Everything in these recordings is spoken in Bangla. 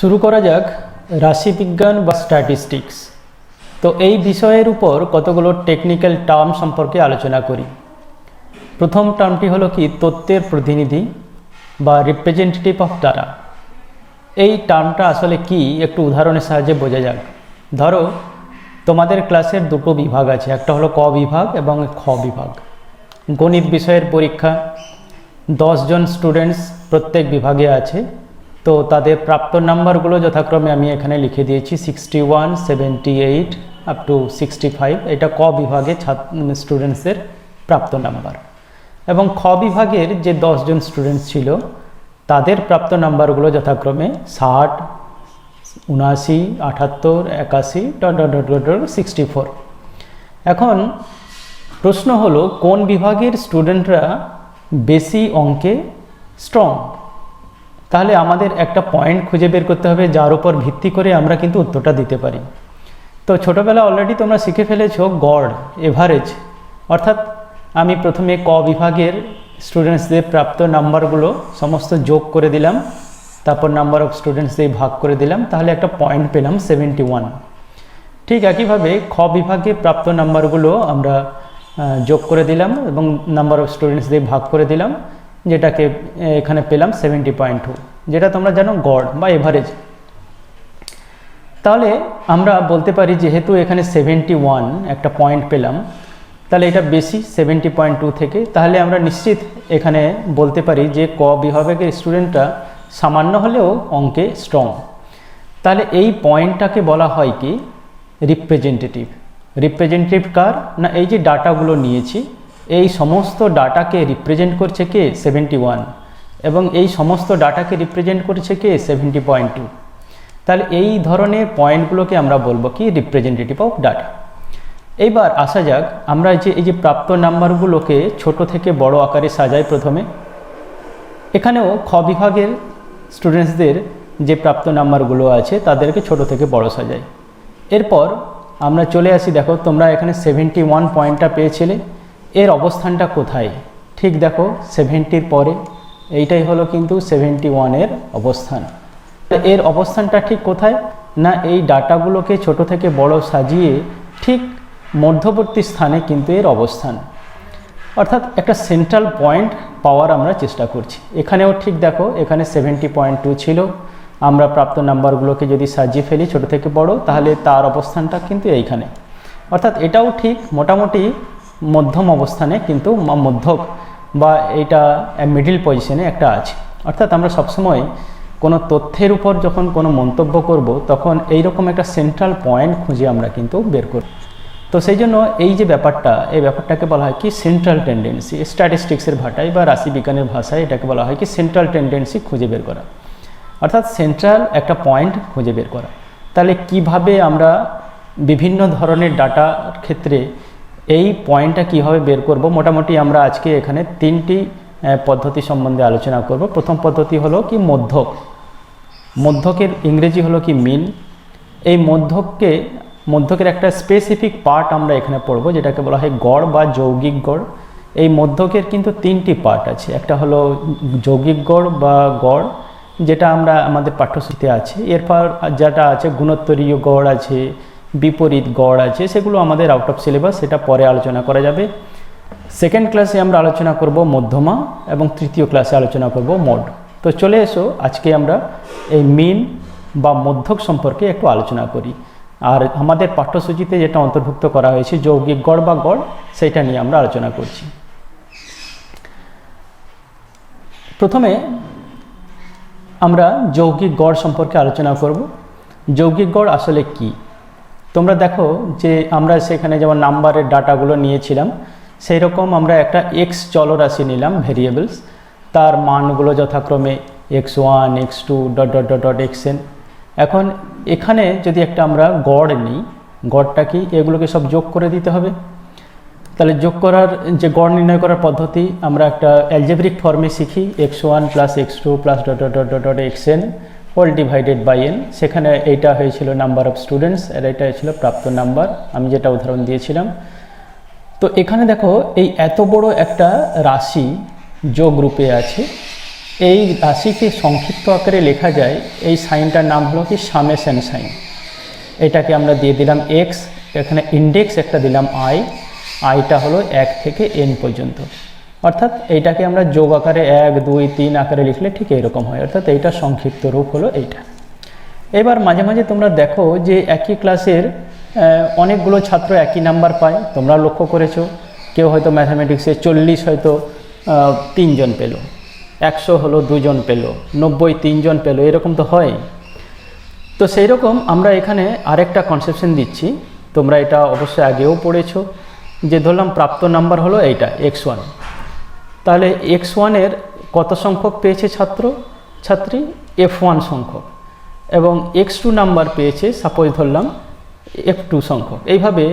শুরু করা যাক রাশিবিজ্ঞান বা স্ট্যাটিস্টিক্স। তো এই বিষয়ের উপর কতগুলো টেকনিক্যাল টার্ম সম্পর্কে আলোচনা করি। প্রথম টার্মটি হলো কি তথ্যের প্রতিনিধি বা রিপ্রেজেন্টেটিভ অফ ডাটা। এই টার্মটা আসলে কি একটু উদাহরণের সাহায্যে বোঝা যাক। ধরো তোমাদের ক্লাসের দুটো বিভাগ আছে, একটা হলো ক বিভাগ এবং খ বিভাগ। গণিত বিষয়ের পরীক্ষা, 10 জন স্টুডেন্টস প্রত্যেক বিভাগে আছে। তো তাদের প্রাপ্ত নাম্বারগুলো যথাক্রমে আমি এখানে লিখে দিয়েছি 61, 78 আপ টু 65। এটা ক বিভাগে স্টুডেন্টসদের প্রাপ্ত নাম্বার। এবং খ বিভাগের যে 10 জন স্টুডেন্টস ছিল তাদের প্রাপ্ত নাম্বারগুলো যথাক্রমে 60, 79, 78, 81 64। এখন প্রশ্ন হলো কোন বিভাগের স্টুডেন্টরা বেশি অঙ্কে স্ট্রং। তাহলে আমাদের একটা পয়েন্ট খুঁজে বের করতে হবে যার উপর ভিত্তি করে আমরা কিন্তু উত্তরটা দিতে পারি। তো ছোটোবেলা অলরেডি তোমরা শিখে ফেলেছো গড়, এভারেজ। অর্থাৎ আমি প্রথমে ক বিভাগের স্টুডেন্টসদের প্রাপ্ত নাম্বারগুলো সমস্ত যোগ করে দিলাম, তারপর নাম্বার অফ স্টুডেন্টস দিয়ে ভাগ করে দিলাম, তাহলে একটা পয়েন্ট পেলাম 71। ঠিক একইভাবে খ বিভাগে প্রাপ্ত নাম্বারগুলো আমরা যোগ করে দিলাম এবং নাম্বার অফ স্টুডেন্টস দিয়ে ভাগ করে দিলাম, যেটাকে এখানে পেলাম 70.2, যেটা তোমরা জানো গড় বা এভারেজ। তাহলে আমরা বলতে পারি যেহেতু এখানে 71 একটা পয়েন্ট পেলাম, তাহলে এটা বেশি 70.2 থেকে। তাহলে আমরা নিশ্চিত এখানে বলতে পারি যে ক বিভাগের স্টুডেন্টরা সামান্য হলেও অঙ্কে স্ট্রং। তাহলে এই পয়েন্টটাকে বলা হয় কি রিপ্রেজেন্টেটিভ। রিপ্রেজেন্টেটিভ কার না, এই যে ডাটাগুলো নিয়েছি এই সমস্ত ডাটাকে রিপ্রেজেন্ট করছে কে 71, এবং এই সমস্ত ডাটাকে রিপ্রেজেন্ট করছে কে 70.2। তাহলে এই ধরনের পয়েন্টগুলোকে আমরা বলবো কি রিপ্রেজেন্টেটিভ অফ ডাটা। এইবার আসা যাক আমরা এই যে প্রাপ্ত নাম্বারগুলোকে ছোট থেকে বড় আকারে সাজাই। প্রথমে এখানেও খ বিভাগের স্টুডেন্টসদের যে প্রাপ্ত নাম্বারগুলো আছে তাদেরকে ছোট থেকে বড় সাজাই। এরপর আমরা চলে আসি, দেখো তোমরা এখানে 71 পয়েন্টটা পেয়েছিলে, এর অবস্থানটা কোথায়? ঠিক দেখো 70-র পরে, এইটাই হলো কিন্তু 71-এর অবস্থান। এর অবস্থানটা ঠিক কোথায় না, এই ডাটাগুলোকে ছোট থেকে বড় সাজিয়ে ঠিক মধ্যবর্তী স্থানে কিন্তু এর অবস্থান। অর্থাৎ একটা সেন্ট্রাল পয়েন্ট পাওয়ার আমরা চেষ্টা করছি। এখানেও ঠিক দেখো এখানে 70.2 ছিল, আমরা প্রাপ্ত নাম্বারগুলোকে যদি সাজিয়ে ফেলি ছোট থেকে বড়, তাহলে তার অবস্থানটা কিন্তু এইখানে। অর্থাৎ এটাও ঠিক মোটামুটি মধ্যম অবস্থানে কিন্তু মধ্যক বা এটা মিডিল পজিশনে একটা আছে। অর্থাৎ আমরা সবসময় কোনো তথ্যের উপর যখন কোনো মন্তব্য করব তখন এইরকম একটা সেন্ট্রাল পয়েন্ট খুঁজে আমরা কিন্তু বের করব। তো সেই জন্য এই যে ব্যাপারটা, এই ব্যাপারটাকে বলা হয় কি সেন্ট্রাল টেন্ডেন্সি। স্ট্যাটিস্টিক্সের ভাষায় বা রাশিবিজ্ঞানের ভাষায় এটাকে বলা হয় কি সেন্ট্রাল টেন্ডেন্সি খুঁজে বের করা, অর্থাৎ সেন্ট্রাল একটা পয়েন্ট খুঁজে বের করা। তাহলে কিভাবে আমরা বিভিন্ন ধরনের ডাটার ক্ষেত্রে এই পয়েন্টটা কীভাবে বের করব, মোটামুটি আমরা আজকে এখানে 3টি পদ্ধতি সম্বন্ধে আলোচনা করব। প্রথম পদ্ধতি হলো কি মধ্যক। মধ্যকের ইংরেজি হলো কি মিন। এই মধ্যকের একটা স্পেসিফিক পার্ট আমরা এখানে পড়ব, যেটাকে বলা হয় গড় বা যৌগিক গড়। এই মধ্যকের কিন্তু 3টি পার্ট আছে। একটা হলো যৌগিক গড় বা গড়, যেটা আমরা আমাদের পাঠ্যসূচিতে আছে। এরপর যেটা আছে গুণোত্তরীয় গড় আছে, বিপরীত গড় আছে, সেগুলো আমাদের আউট অফ সিলেবাস, সেটা পরে আলোচনা করা যাবে। সেকেন্ড ক্লাসে আমরা আলোচনা করব মধ্যমা এবং তৃতীয় ক্লাসে আলোচনা করব মোড। তো চলে এসো আজকে আমরা এই মিন বা মধ্যক সম্পর্কে একটু আলোচনা করি। আর আমাদের পাঠ্যসূচিতে যেটা অন্তর্ভুক্ত করা হয়েছে যৌগিক গড় বা গড়, সেটা নিয়ে আমরা আলোচনা করছি। প্রথমে আমরা যৌগিক গড় সম্পর্কে আলোচনা করব। যৌগিক গড় আসলে কি? তোমরা দেখো যে আমরা সেখানে যেমন নাম্বারের ডাটাগুলো নিয়েছিলাম, সেই রকম আমরা একটা এক্স চলরাশি নিলাম, ভেরিয়েবলস। তার মানগুলো যথাক্রমে x1, x2 ... xn। এখন এখানে যদি একটা আমরা গড় নিই, গড়টা কি, এগুলোকে সব যোগ করে দিতে হবে। তাহলে যোগ করার যে গড় নির্ণয় করার পদ্ধতি আমরা একটা অ্যালজেব্রিক ফর্মে শিখি, x1 + x2 + ... xn whole divided by n। সেখানে এইটা হয়েছিল নাম্বার অফ স্টুডেন্টস, আর এটা হয়েছিল প্রাপ্ত নাম্বার, আমি যেটা উদাহরণ দিয়েছিলাম। তো এখানে দেখো এই এত বড় একটা রাশি যোগ রূপে আছে, এই রাশিকে সংক্ষিপ্ত আকারে লেখা যায়, এই সাইনটার নাম হলো কি সামেশন সাইন। এটাকে আমরা দিয়ে দিলাম এক্স, এখানে ইন্ডেক্স একটা দিলাম আই, আইটা হলো 1 থেকে n পর্যন্ত। অর্থাৎ এইটাকে আমরা যোগ আকারে 1 2 3 আকারে লিখলে ঠিক এরকম হয়, অর্থাৎ এইটা সংক্ষিপ্ত রূপ হলো এইটা। এবার মাঝে মাঝে তোমরা দেখো যে একই ক্লাসের অনেকগুলো ছাত্র একই নাম্বার পায়, তোমরা লক্ষ্য করেছো। কেউ হয়তো ম্যাথামেটিক্সে 40 হয়তো 3 জন পেল, 100 হলো 2 জন পেল, 90 3 জন পেল, এরকম তো হয়। তো সেই রকম আমরা এখানে আরেকটা কনসেপশন দিচ্ছি, তোমরা এটা অবশ্যই আগেও পড়েছো, যে ধরলাম প্রাপ্ত নাম্বার হলো এইটা x1, তাহলে x1 এর কত সংখ্যক পেয়েছে ছাত্রী f1 সংখ্যক, এবং x2 নাম্বার পেয়েছে সাপোজ ধরলাম f2 সংখ্যক। এইভাবে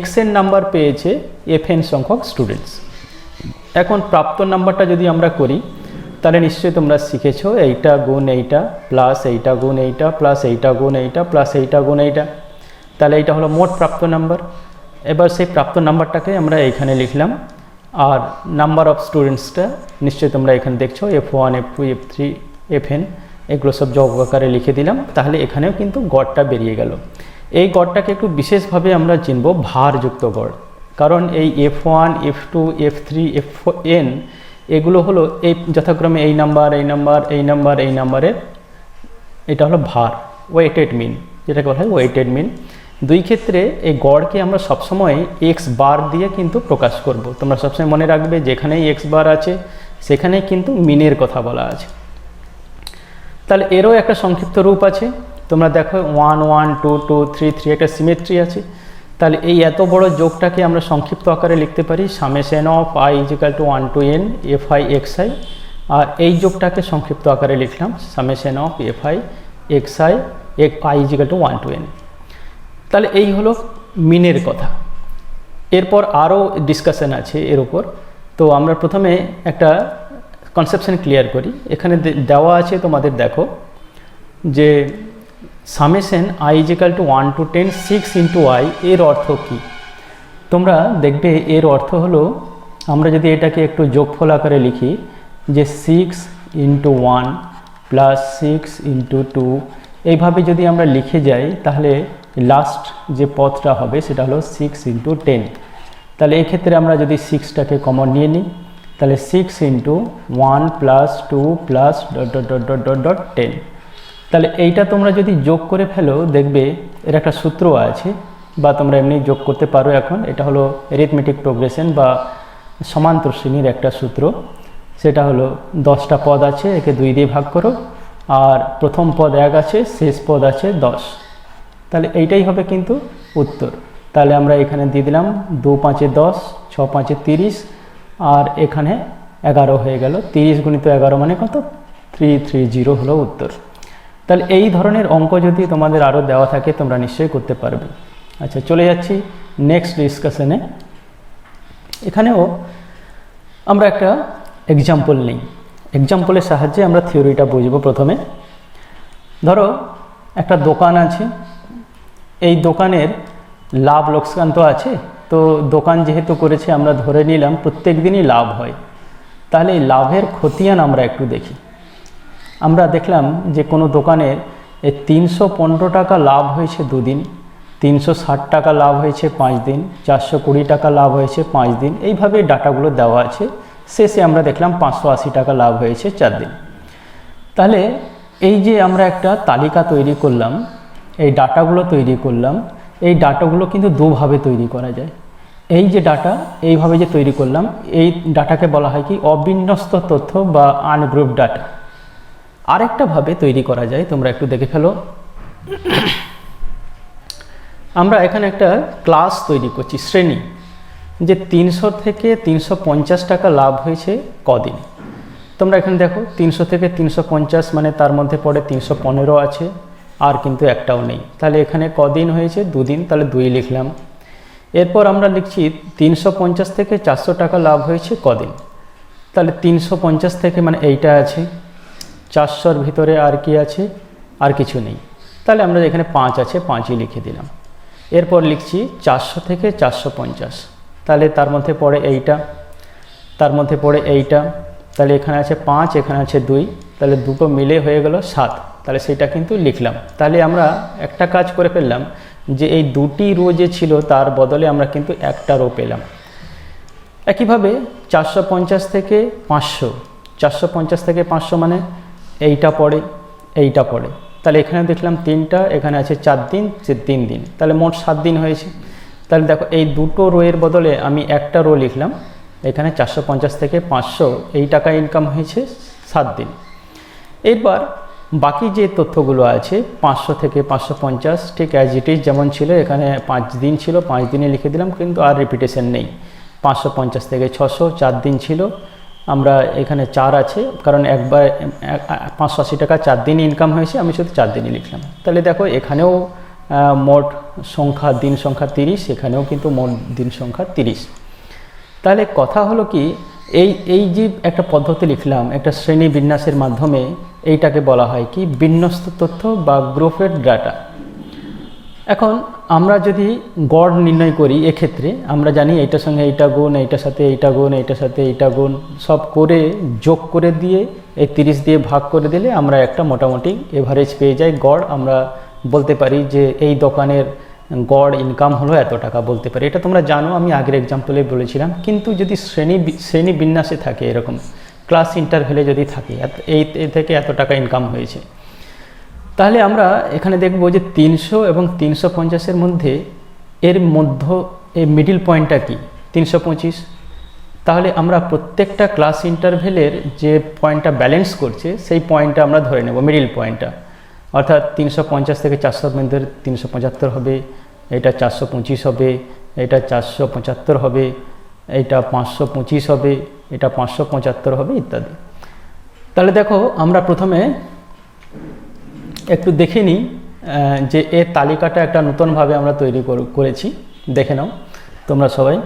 x এর নাম্বার পেয়েছে fn সংখ্যক স্টুডেন্টস। এখন প্রাপ্ত নাম্বারটা যদি আমরা করি, তাহলে নিশ্চয়ই তোমরা শিখেছো এইটা গুণ এইটা প্লাস এইটা গুণ এইটা প্লাস এইটা গুণ এইটা প্লাস এইটা গুণ এইটা, তাহলে এইটা হলো মোট প্রাপ্ত নাম্বার। এবার সেই প্রাপ্ত নাম্বারটাকে আমরা এইখানে লিখলাম, আর নাম্বার অফ স্টুডেন্টসটা নিশ্চয়ই তোমরা এখানে দেখছো f1 f2 f3 fn, এগুলো সব যোগ আকারে লিখে দিলাম। তাহলে এখানেও কিন্তু গড়টা বেরিয়ে গেল। এই গড়টাকে একটু বিশেষভাবে আমরা চিনব ভারযুক্ত গড়, কারণ এই f1 f2 f3 fn এগুলো হলো এই যথাক্রমে এই নাম্বার এই নাম্বার এই নাম্বার এই নাম্বারের, এটা হলো ভার, ওয়েটেড মিন, যেটাকে বলা হয় ওয়েটেড মিন। দুই ক্ষেত্রে এই গড়কে আমরা সবসময় এক্স বার দিয়ে কিন্তু প্রকাশ করব। তোমরা সবসময় মনে রাখবে যেখানেই এক্স বার আছে সেখানেই কিন্তু মিনের কথা বলা আছে। তাহলে এরও একটা সংক্ষিপ্ত রূপ আছে, তোমরা দেখো 1 1 2 2 3 3 একটা সিমেট্রি আছে। তাহলে এই এত বড় যোগটাকে আমরা সংক্ষিপ্ত আকারে লিখতে পারি summation of i = 1 to n fi xi, আর এই যোগটাকে সংক্ষিপ্ত আকারে লিখলাম summation of fi xi i = 1 to n। তাহলে এই হলো মিনের কথা। এরপর আরও ডিসকাশন আছে এর উপর, তো আমরা প্রথমে একটা কনসেপশন ক্লিয়ার করি। এখানে দেওয়া আছে তোমাদের, দেখো যে summation i = 1 to 10 6 into i, এর অর্থ কি? তোমরা দেখবে এর অর্থ হলো, আমরা যদি এটাকে একটু যোগফল আকারে লিখি যে 6 into 1 প্লাস 6 into 2, এইভাবে যদি আমরা লিখে যাই তাহলে লাস্ট যে পদটা হবে সেটা হলো 6 into 10। তাহলে এক্ষেত্রে আমরা যদি 6টাকে কমন নিয়ে নিই, তাহলে 6 into 1 plus 2 plus ... 10। তাহলে এইটা তোমরা যদি যোগ করে ফেলো দেখবে এর একটা সূত্র আছে, বা তোমরা এমনি যোগ করতে পারো। এখন এটা হলো অ্যারিথমেটিক প্রোগ্রেশন বা সমান্তর শ্রেণীর একটা সূত্র। সেটা হলো 10টা পদ আছে, একে 2 দিয়ে ভাগ করো, আর প্রথম পদ 1 আছে, শেষ পদ আছে 10। তাহলে এইটাই হবে কিন্তু উত্তর। তাহলে আমরা এখানে দিয়ে দিলাম 2 5 10, 6 5 30, আর এখানে 11 হয়ে গেল। 30 গুণিত 11 মানে কত? 330 হলো উত্তর। তাহলে এই ধরনের অঙ্ক যদি তোমাদের আরও দেওয়া থাকে তোমরা নিশ্চয়ই করতে পারবে। আচ্ছা, চলে যাচ্ছি নেক্সট ডিসকাশনে। এখানেও আমরা একটা এক্সাম্পল নিই, এক্সাম্পলের সাহায্যে আমরা থিওরিটা বুঝবো। প্রথমে ধরো একটা দোকান আছে, এই দোকানের লাভ লোকসান তো আছে, তো দোকান যেহেতু করেছে আমরা ধরে নিলাম প্রত্যেক দিনই লাভ হয়। তাহলে এই লাভের খতিয়ান আমরা একটু দেখি। আমরা দেখলাম যে কোনো দোকানের 315 টাকা লাভ হয়েছে 2 দিন, 360 টাকা লাভ হয়েছে 5 দিন, 420 টাকা লাভ হয়েছে 5 দিন, এইভাবে ডাটাগুলো দেওয়া আছে। শেষে আমরা দেখলাম 580 টাকা লাভ হয়েছে 4 দিন। তাহলে এই যে আমরা একটা তালিকা তৈরি করলাম, এই ডাটাগুলো তৈরি করলাম, এই ডাটাগুলো কিন্তু দুভাবে তৈরি করা যায়। এই যে ডাটা এইভাবে যে তৈরি করলাম, এই ডাটাকে বলা হয় কি অবিন্যস্ত তথ্য বা আনগ্রুপ ডাটা। আরেকটা ভাবে তৈরি করা যায়, তোমরা একটু দেখে ফেলো। আমরা এখানে একটা ক্লাস তৈরি করছি, শ্রেণী, যে 300 থেকে 350 টাকা লাভ হয়েছে কদিন। তোমরা এখানে দেখো 300 থেকে 350 মানে তার মধ্যে পড়ে 315 আছে, আর কিন্তু একটাও নেই। তাহলে এখানে কদিন হয়েছে? 2 দিন, তাহলে 2 লিখলাম। এরপর আমরা লিখছি 350 থেকে 400 টাকা লাভ হয়েছে কদিন। তাহলে 350 থেকে মানে এইটা আছে, 400-র ভিতরে আর কি আছে? আর কিছু নেই। তাহলে আমরা এখানে 5 আছে, 5ই লিখে দিলাম। এরপর লিখছি 400 থেকে 450, তাহলে তার মধ্যে পড়ে এইটা, তার মধ্যে পড়ে এইটা, তাহলে এখানে আছে 5, এখানে আছে 2, তাহলে দুটো মিলে হয়ে গেল 7, তাহলে সেটা কিন্তু লিখলাম। তাহলে আমরা একটা কাজ করে ফেললাম যে এই দুটি রো যে ছিল তার বদলে আমরা কিন্তু একটা রো পেলাম। একইভাবে 450 থেকে 500, 450 থেকে 500 মানে এইটা পড়ে, এইটা পড়ে, তাহলে এখানে দেখলাম 3টা, এখানে আছে 4 দিন, 3 দিন, তাহলে মোট 7 দিন হয়েছে। তাহলে দেখো এই দুটো রোয়ের বদলে আমি একটা রো লিখলাম, এখানে 450 থেকে 500 এই টাকা ইনকাম হয়েছে 7 দিন। এরপর বাকি যে তথ্যগুলো আছে 500 থেকে 550 ঠিক অ্যাজ ইট ইজ যেমন ছিল, এখানে 5 দিন ছিল, 5 দিনে লিখে দিলাম, কিন্তু আর রিপিটেশন নেই। 550 থেকে 600 4 দিন ছিল, আমরা এখানে 4 আছে, কারণ একবার 580 টাকা 4 দিন ইনকাম হয়েছে, আমি শুধু 4 দিনই লিখলাম। তাহলে দেখো এখানেও মোট সংখ্যা দিন সংখ্যা 30, এখানেও কিন্তু মোট দিন সংখ্যা 30। তাহলে কথা হলো কি, এই যে একটা পদ্ধতি লিখলাম একটা শ্রেণী বিন্যাসের মাধ্যমে, এইটাকে বলা হয় কি বিন্যস্ত তথ্য বা গ্রুপের ডাটা। এখন আমরা যদি গড় নির্ণয় করি, এক্ষেত্রে আমরা জানি এইটার সঙ্গে এইটা গুণ, এইটার সাথে এইটা গুণ, এইটার সাথে এইটা গুণ, সব করে যোগ করে দিয়ে এই 30 দিয়ে ভাগ করে দিলে আমরা একটা মোটামুটি এভারেজ পেয়ে যাই গড়। আমরা বলতে পারি যে এই দোকানের গড় ইনকাম হলো এত টাকা, বলতে পারি। এটা তোমরা জানো, আমি আগের এক্সাম্পলে বলেছিলাম। কিন্তু যদি শ্রেণী বিন্যাসে থাকে, এরকম ক্লাস ইন্টারভেলে যদি থাকে এই থেকে এত টাকা ইনকাম হয়েছে, তাহলে আমরা এখানে দেখব যে 300 এবং 350-এর মধ্যে এর এই মিডিল পয়েন্টটা কি 325। তাহলে আমরা প্রত্যেকটা ক্লাস ইন্টারভেলের যে পয়েন্টটা ব্যালেন্স করছে সেই পয়েন্টটা আমরা ধরে নেব, মিডিল পয়েন্টটা। অর্থাৎ 350 থেকে 400 মধ্যে 375 হবে, এটা 425 হবে, এটা 475 হবে, এটা 525 হবে, এটা 575 হবে, ইত্যাদি। তাহলে দেখো আমরা প্রথমে একটু দেখে নিই যে এর তালিকাটা একটা নতুনভাবে আমরা তৈরি করেছি, দেখে নাও তোমরা সবাই।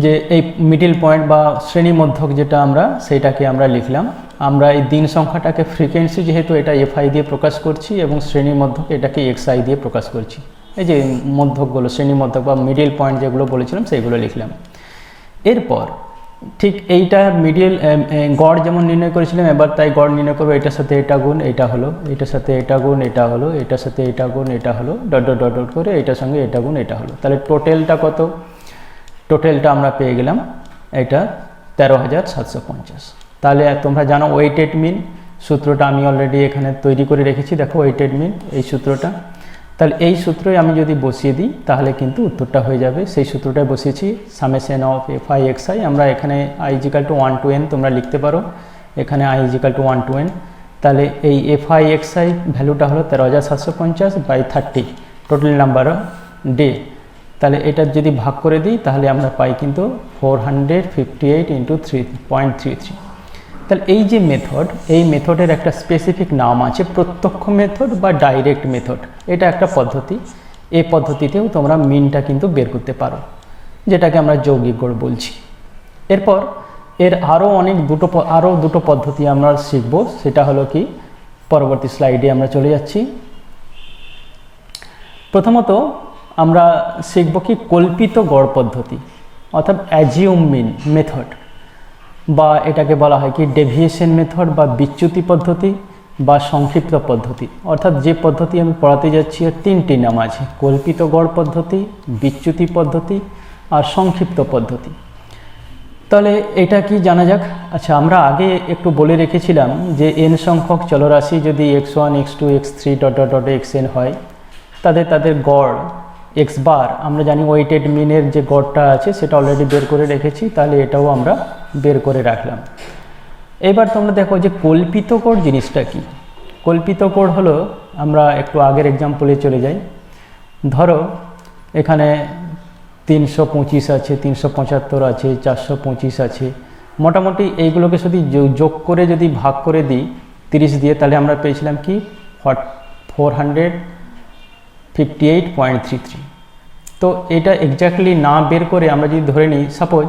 যে এই মিডিল পয়েন্ট বা শ্রেণী মধ্যক যেটা আমরা সেইটাকে আমরা লিখলাম। আমরা এই দিন সংখ্যাটাকে ফ্রিকোয়েন্সি, যেহেতু এটা এফআই দিয়ে প্রকাশ করছি, এবং শ্রেণী মধ্যক এটাকে এক্সআই দিয়ে প্রকাশ করছি। এই যে মধ্যকগুলো, শ্রেণী মধ্যক বা মিডিল পয়েন্ট যেগুলো বলেছিলাম সেইগুলো লিখলাম। এরপর ঠিক এইটা মিডিল গড় যেমন নির্ণয় করেছিলাম, এবার তাই গড় নির্ণয় করবো। এটার সাথে এটা গুণ এটা হলো, এটার সাথে এটা গুণ এটা হলো, এটার সাথে এটা গুণ এটা হলো, ডট ডট ডট ডট করে এটার সঙ্গে এটা গুণ এটা হলো। তাহলে টোটালটা কত? টোটালটা আমরা পেয়ে গেলাম এটা 13,750। তাহলে তোমরা জানো ওয়েটেড মিন সূত্রটা আমি অলরেডি এখানে তৈরি করে রেখেছি, দেখো ওয়েটেড মিন এই সূত্রটা। তাহলে এই সূত্রই আমি যদি বসিয়ে দিই তাহলে কিন্তু উত্তরটা হয়ে যাবে। সেই সূত্রটাই বসিয়েছি, সামেশন অফ এফআই এক্সআই। আমরা এখানে i = 1 to n তোমরা লিখতে পারো, এখানে i = 1 to n। তাহলে এই এফআই এক্সআই ভ্যালুটা হলো 13,750/30 টোটাল নাম্বার অফ ডে। তাহলে এটা যদি ভাগ করে দিই তাহলে আমরা পাই কিন্তু 458 × 3.33। তাহলে এই যে মেথড, এই মেথডের একটা স্পেসিফিক নাম আছে, প্রত্যক্ষ মেথড বা ডাইরেক্ট মেথড। এটা একটা পদ্ধতি। এই পদ্ধতিতেও তোমরা মিনটা কিন্তু বের করতে পারো, যেটাকে আমরা যৌগিক গড় বলছি। এরপর এর আরও দুটো পদ্ধতি আমরা শিখব। সেটা হলো কি, পরবর্তী স্লাইডে আমরা চলে যাচ্ছি। প্রথমত আমরা শিখব কি কল্পিত গড় পদ্ধতি, অর্থাৎ অ্যাজিউম মিন মেথড, বা এটাকে বলা হয় কি ডেভিয়েশন মেথড বা বিচ্যুতি পদ্ধতি বা সংক্ষিপ্ত পদ্ধতি। অর্থাৎ যে পদ্ধতি আমি পড়াতে যাচ্ছি এর 3টি নাম আছে, কল্পিত গড় পদ্ধতি, বিচ্যুতি পদ্ধতি আর সংক্ষিপ্ত পদ্ধতি। তাহলে এটা কি জানা যাক। আচ্ছা, আমরা আগে একটু বলে রেখেছিলাম যে n সংখ্যক চলরাশি যদি x1 x2 x3 dot dot dot xn হয়, তাদের গড় x বার, আমরা জানি ওয়েটেড মিনের যে গড়টা আছে সেটা অলরেডি বের করে রেখেছি, তাহলে এটাও আমরা বের করে রাখলাম। এবার তোমরা দেখো যে কল্পিত গড় জিনিসটা কি। কল্পিত গড় হলো, আমরা একটু আগের এক্সাম্পলে চলে যাই। ধরো এখানে 325 আছে, 375 আছে, 425 আছে, মোটামুটি এইগুলোকে যদি যোগ করে যদি ভাগ করে দিই 30 দিয়ে, তাহলে আমরা পেয়েছিলাম কি 458.33। তো এটা এক্স্যাক্টলি না বের করে আমরা যদি ধরে নিই, সাপোজ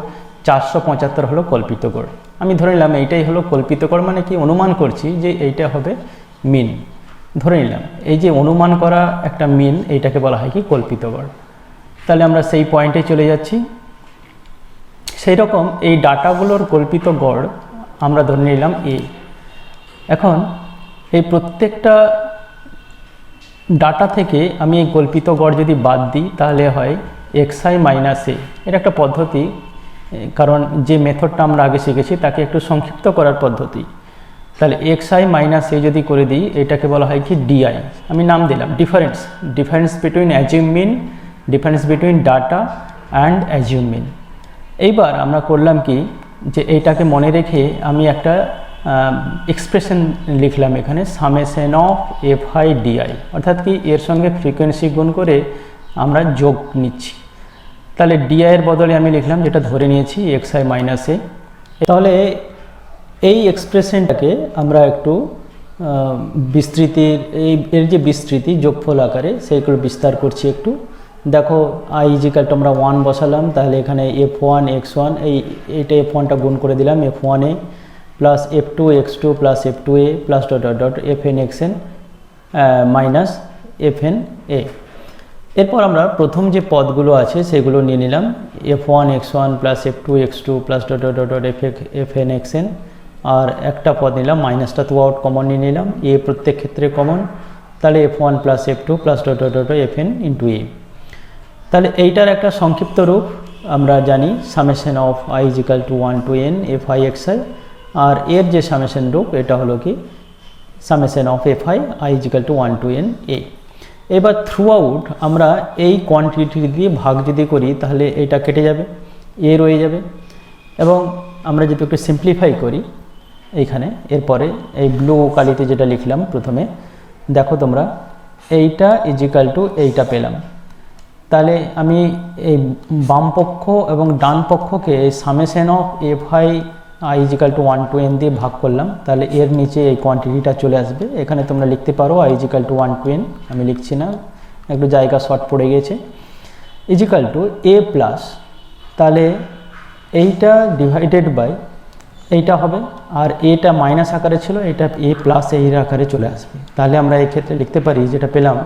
475 হলো কল্পিত গড়, আমি ধরে নিলাম এইটাই হলো কল্পিত গড়, মানে কি অনুমান করছি যে এইটা হবে মিন, ধরে নিলাম। এই যে অনুমান করা একটা মিন, এইটাকে বলা হয় কি কল্পিত গড়। তাহলে আমরা সেই পয়েন্টে চলে যাচ্ছি। সেই রকম এই ডাটাগুলোর কল্পিত গড় আমরা ধরে নিলাম এ। এখন এই প্রত্যেকটা ডাটা থেকে আমি এই কল্পিত গড় যদি বাদ দিই তাহলে হয় xi মাইনাস এ। এটা একটা পদ্ধতি, কারণ যে মেথডটা আমরা আগে শিখেছি তাকে একটু সংক্ষিপ্ত করার পদ্ধতি। তাহলে xi মাইনাস এ যদি করে দিই, এটাকে বলা হয় কি ডিআই। আমি নাম দিলাম difference between assume mean, difference between data and assume mean. এইবার আমরা করলাম কি, যে এইটাকে মনে রেখে আমি একটা এক্সপ্রেশন লিখলাম এখানে, সামেশন অফ এফআই ডিআই, অর্থাৎ কি এর সঙ্গে ফ্রিকোয়েন্সি গুণ করে আমরা যোগ নিচ্ছি। তাহলে ডিআইয়ের বদলে আমি লিখলাম, যেটা ধরে নিয়েছি xi মাইনাস এ। তাহলে এই এক্সপ্রেশনটাকে আমরা একটু বিস্তৃতির এর যে বিস্তৃতি যোগফল আকারে সেইগুলো বিস্তার করছি একটু। দেখো i ইজিক্যাল টু আমরা 1 বসালাম, তাহলে এখানে f1 x1, এইটা f1টা গুণ করে দিলাম f1a plus f2 x2 plus f2a plus dot dot dot fn xn minus fn a। এরপর আমরা প্রথম যে পদগুলো আছে সেগুলো নিয়ে নিলাম, f1 x1 plus f2 x2 plus dot dot dot fn xn, আর একটা পদ নিলাম মাইনাসটা থ্রু আউট কমন নিয়ে নিলাম, এ প্রত্যেক ক্ষেত্রে কমন, তাহলে f1 plus f2 plus dot dot dot fn into A. তাহলে এইটার একটা সংক্ষিপ্ত রূপ আমরা জানি, summation of i equal to 1 to n fi xi, আর এর যে সামেশন রূপ এটা হলো কি summation of fi i equal to 1 to n a। এবার থ্রু আউট আমরা এই কোয়ান্টিটি দিয়ে ভাগ যদি করি তাহলে এটা কেটে যাবে, এ রয়ে যাবে। এবং আমরা যদি একটু সিম্পলিফাই করি এইখানে, এরপরে এই ব্লু কালিতে যেটা লিখলাম প্রথমে, দেখো তোমরা এইটা ইজিক্যাল টু এইটা পেলাম। তাহলে আমি এই বাম পক্ষ এবং ডান পক্ষকে এই summation of fi i equal to 1 to n দিয়ে ভাগ করলাম, তাহলে এর নিচে এই কোয়ান্টিটিটা চলে আসবে। এখানে তোমরা লিখতে পারো i equal to 1 to n, আমি লিখছি না, একটু জায়গা শর্ট পড়ে গেছে, ইজিক্যাল টু a প্লাস, তাহলে এইটা ডিভাইডেড বাই এইটা হবে, আর এটা মাইনাস আকারে ছিল, এটা a প্লাস এই আকারে চলে আসবে। তাহলে আমরা এই ক্ষেত্রে লিখতে পারি যেটা পেলাম,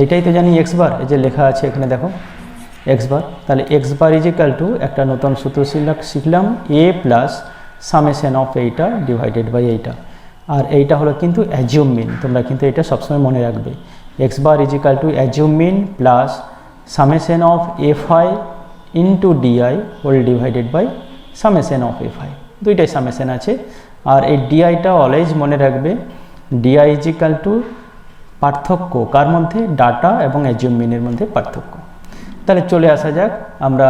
এইটাই তো জানি x বার, এই যে লেখা আছে এখানে দেখো x বার, তাহলে x বার ইজিক্যাল টু একটা নতুন সূত্র শিখলাম a প্লাস সামেশন অফ এইটা ডিভাইডেড বাই এইটা, আর এইটা হলো কিন্তু অ্যাজিউম মিন, তোমরা কিন্তু এটা সবসময় মনে রাখবে, x bar equal to assume mean plus summation of fi into DI whole divided by summation of fi, দুইটাই সামেশন আছে। আর এই ডিআইটা অলওয়েজ মনে রাখবে, ডিআই ইজিক্যাল টু পার্থক্য কার মধ্যে, ডাটা এবং অ্যাজিউম মিনের মধ্যে পার্থক্য। তাহলে চলে আসা যাক, আমরা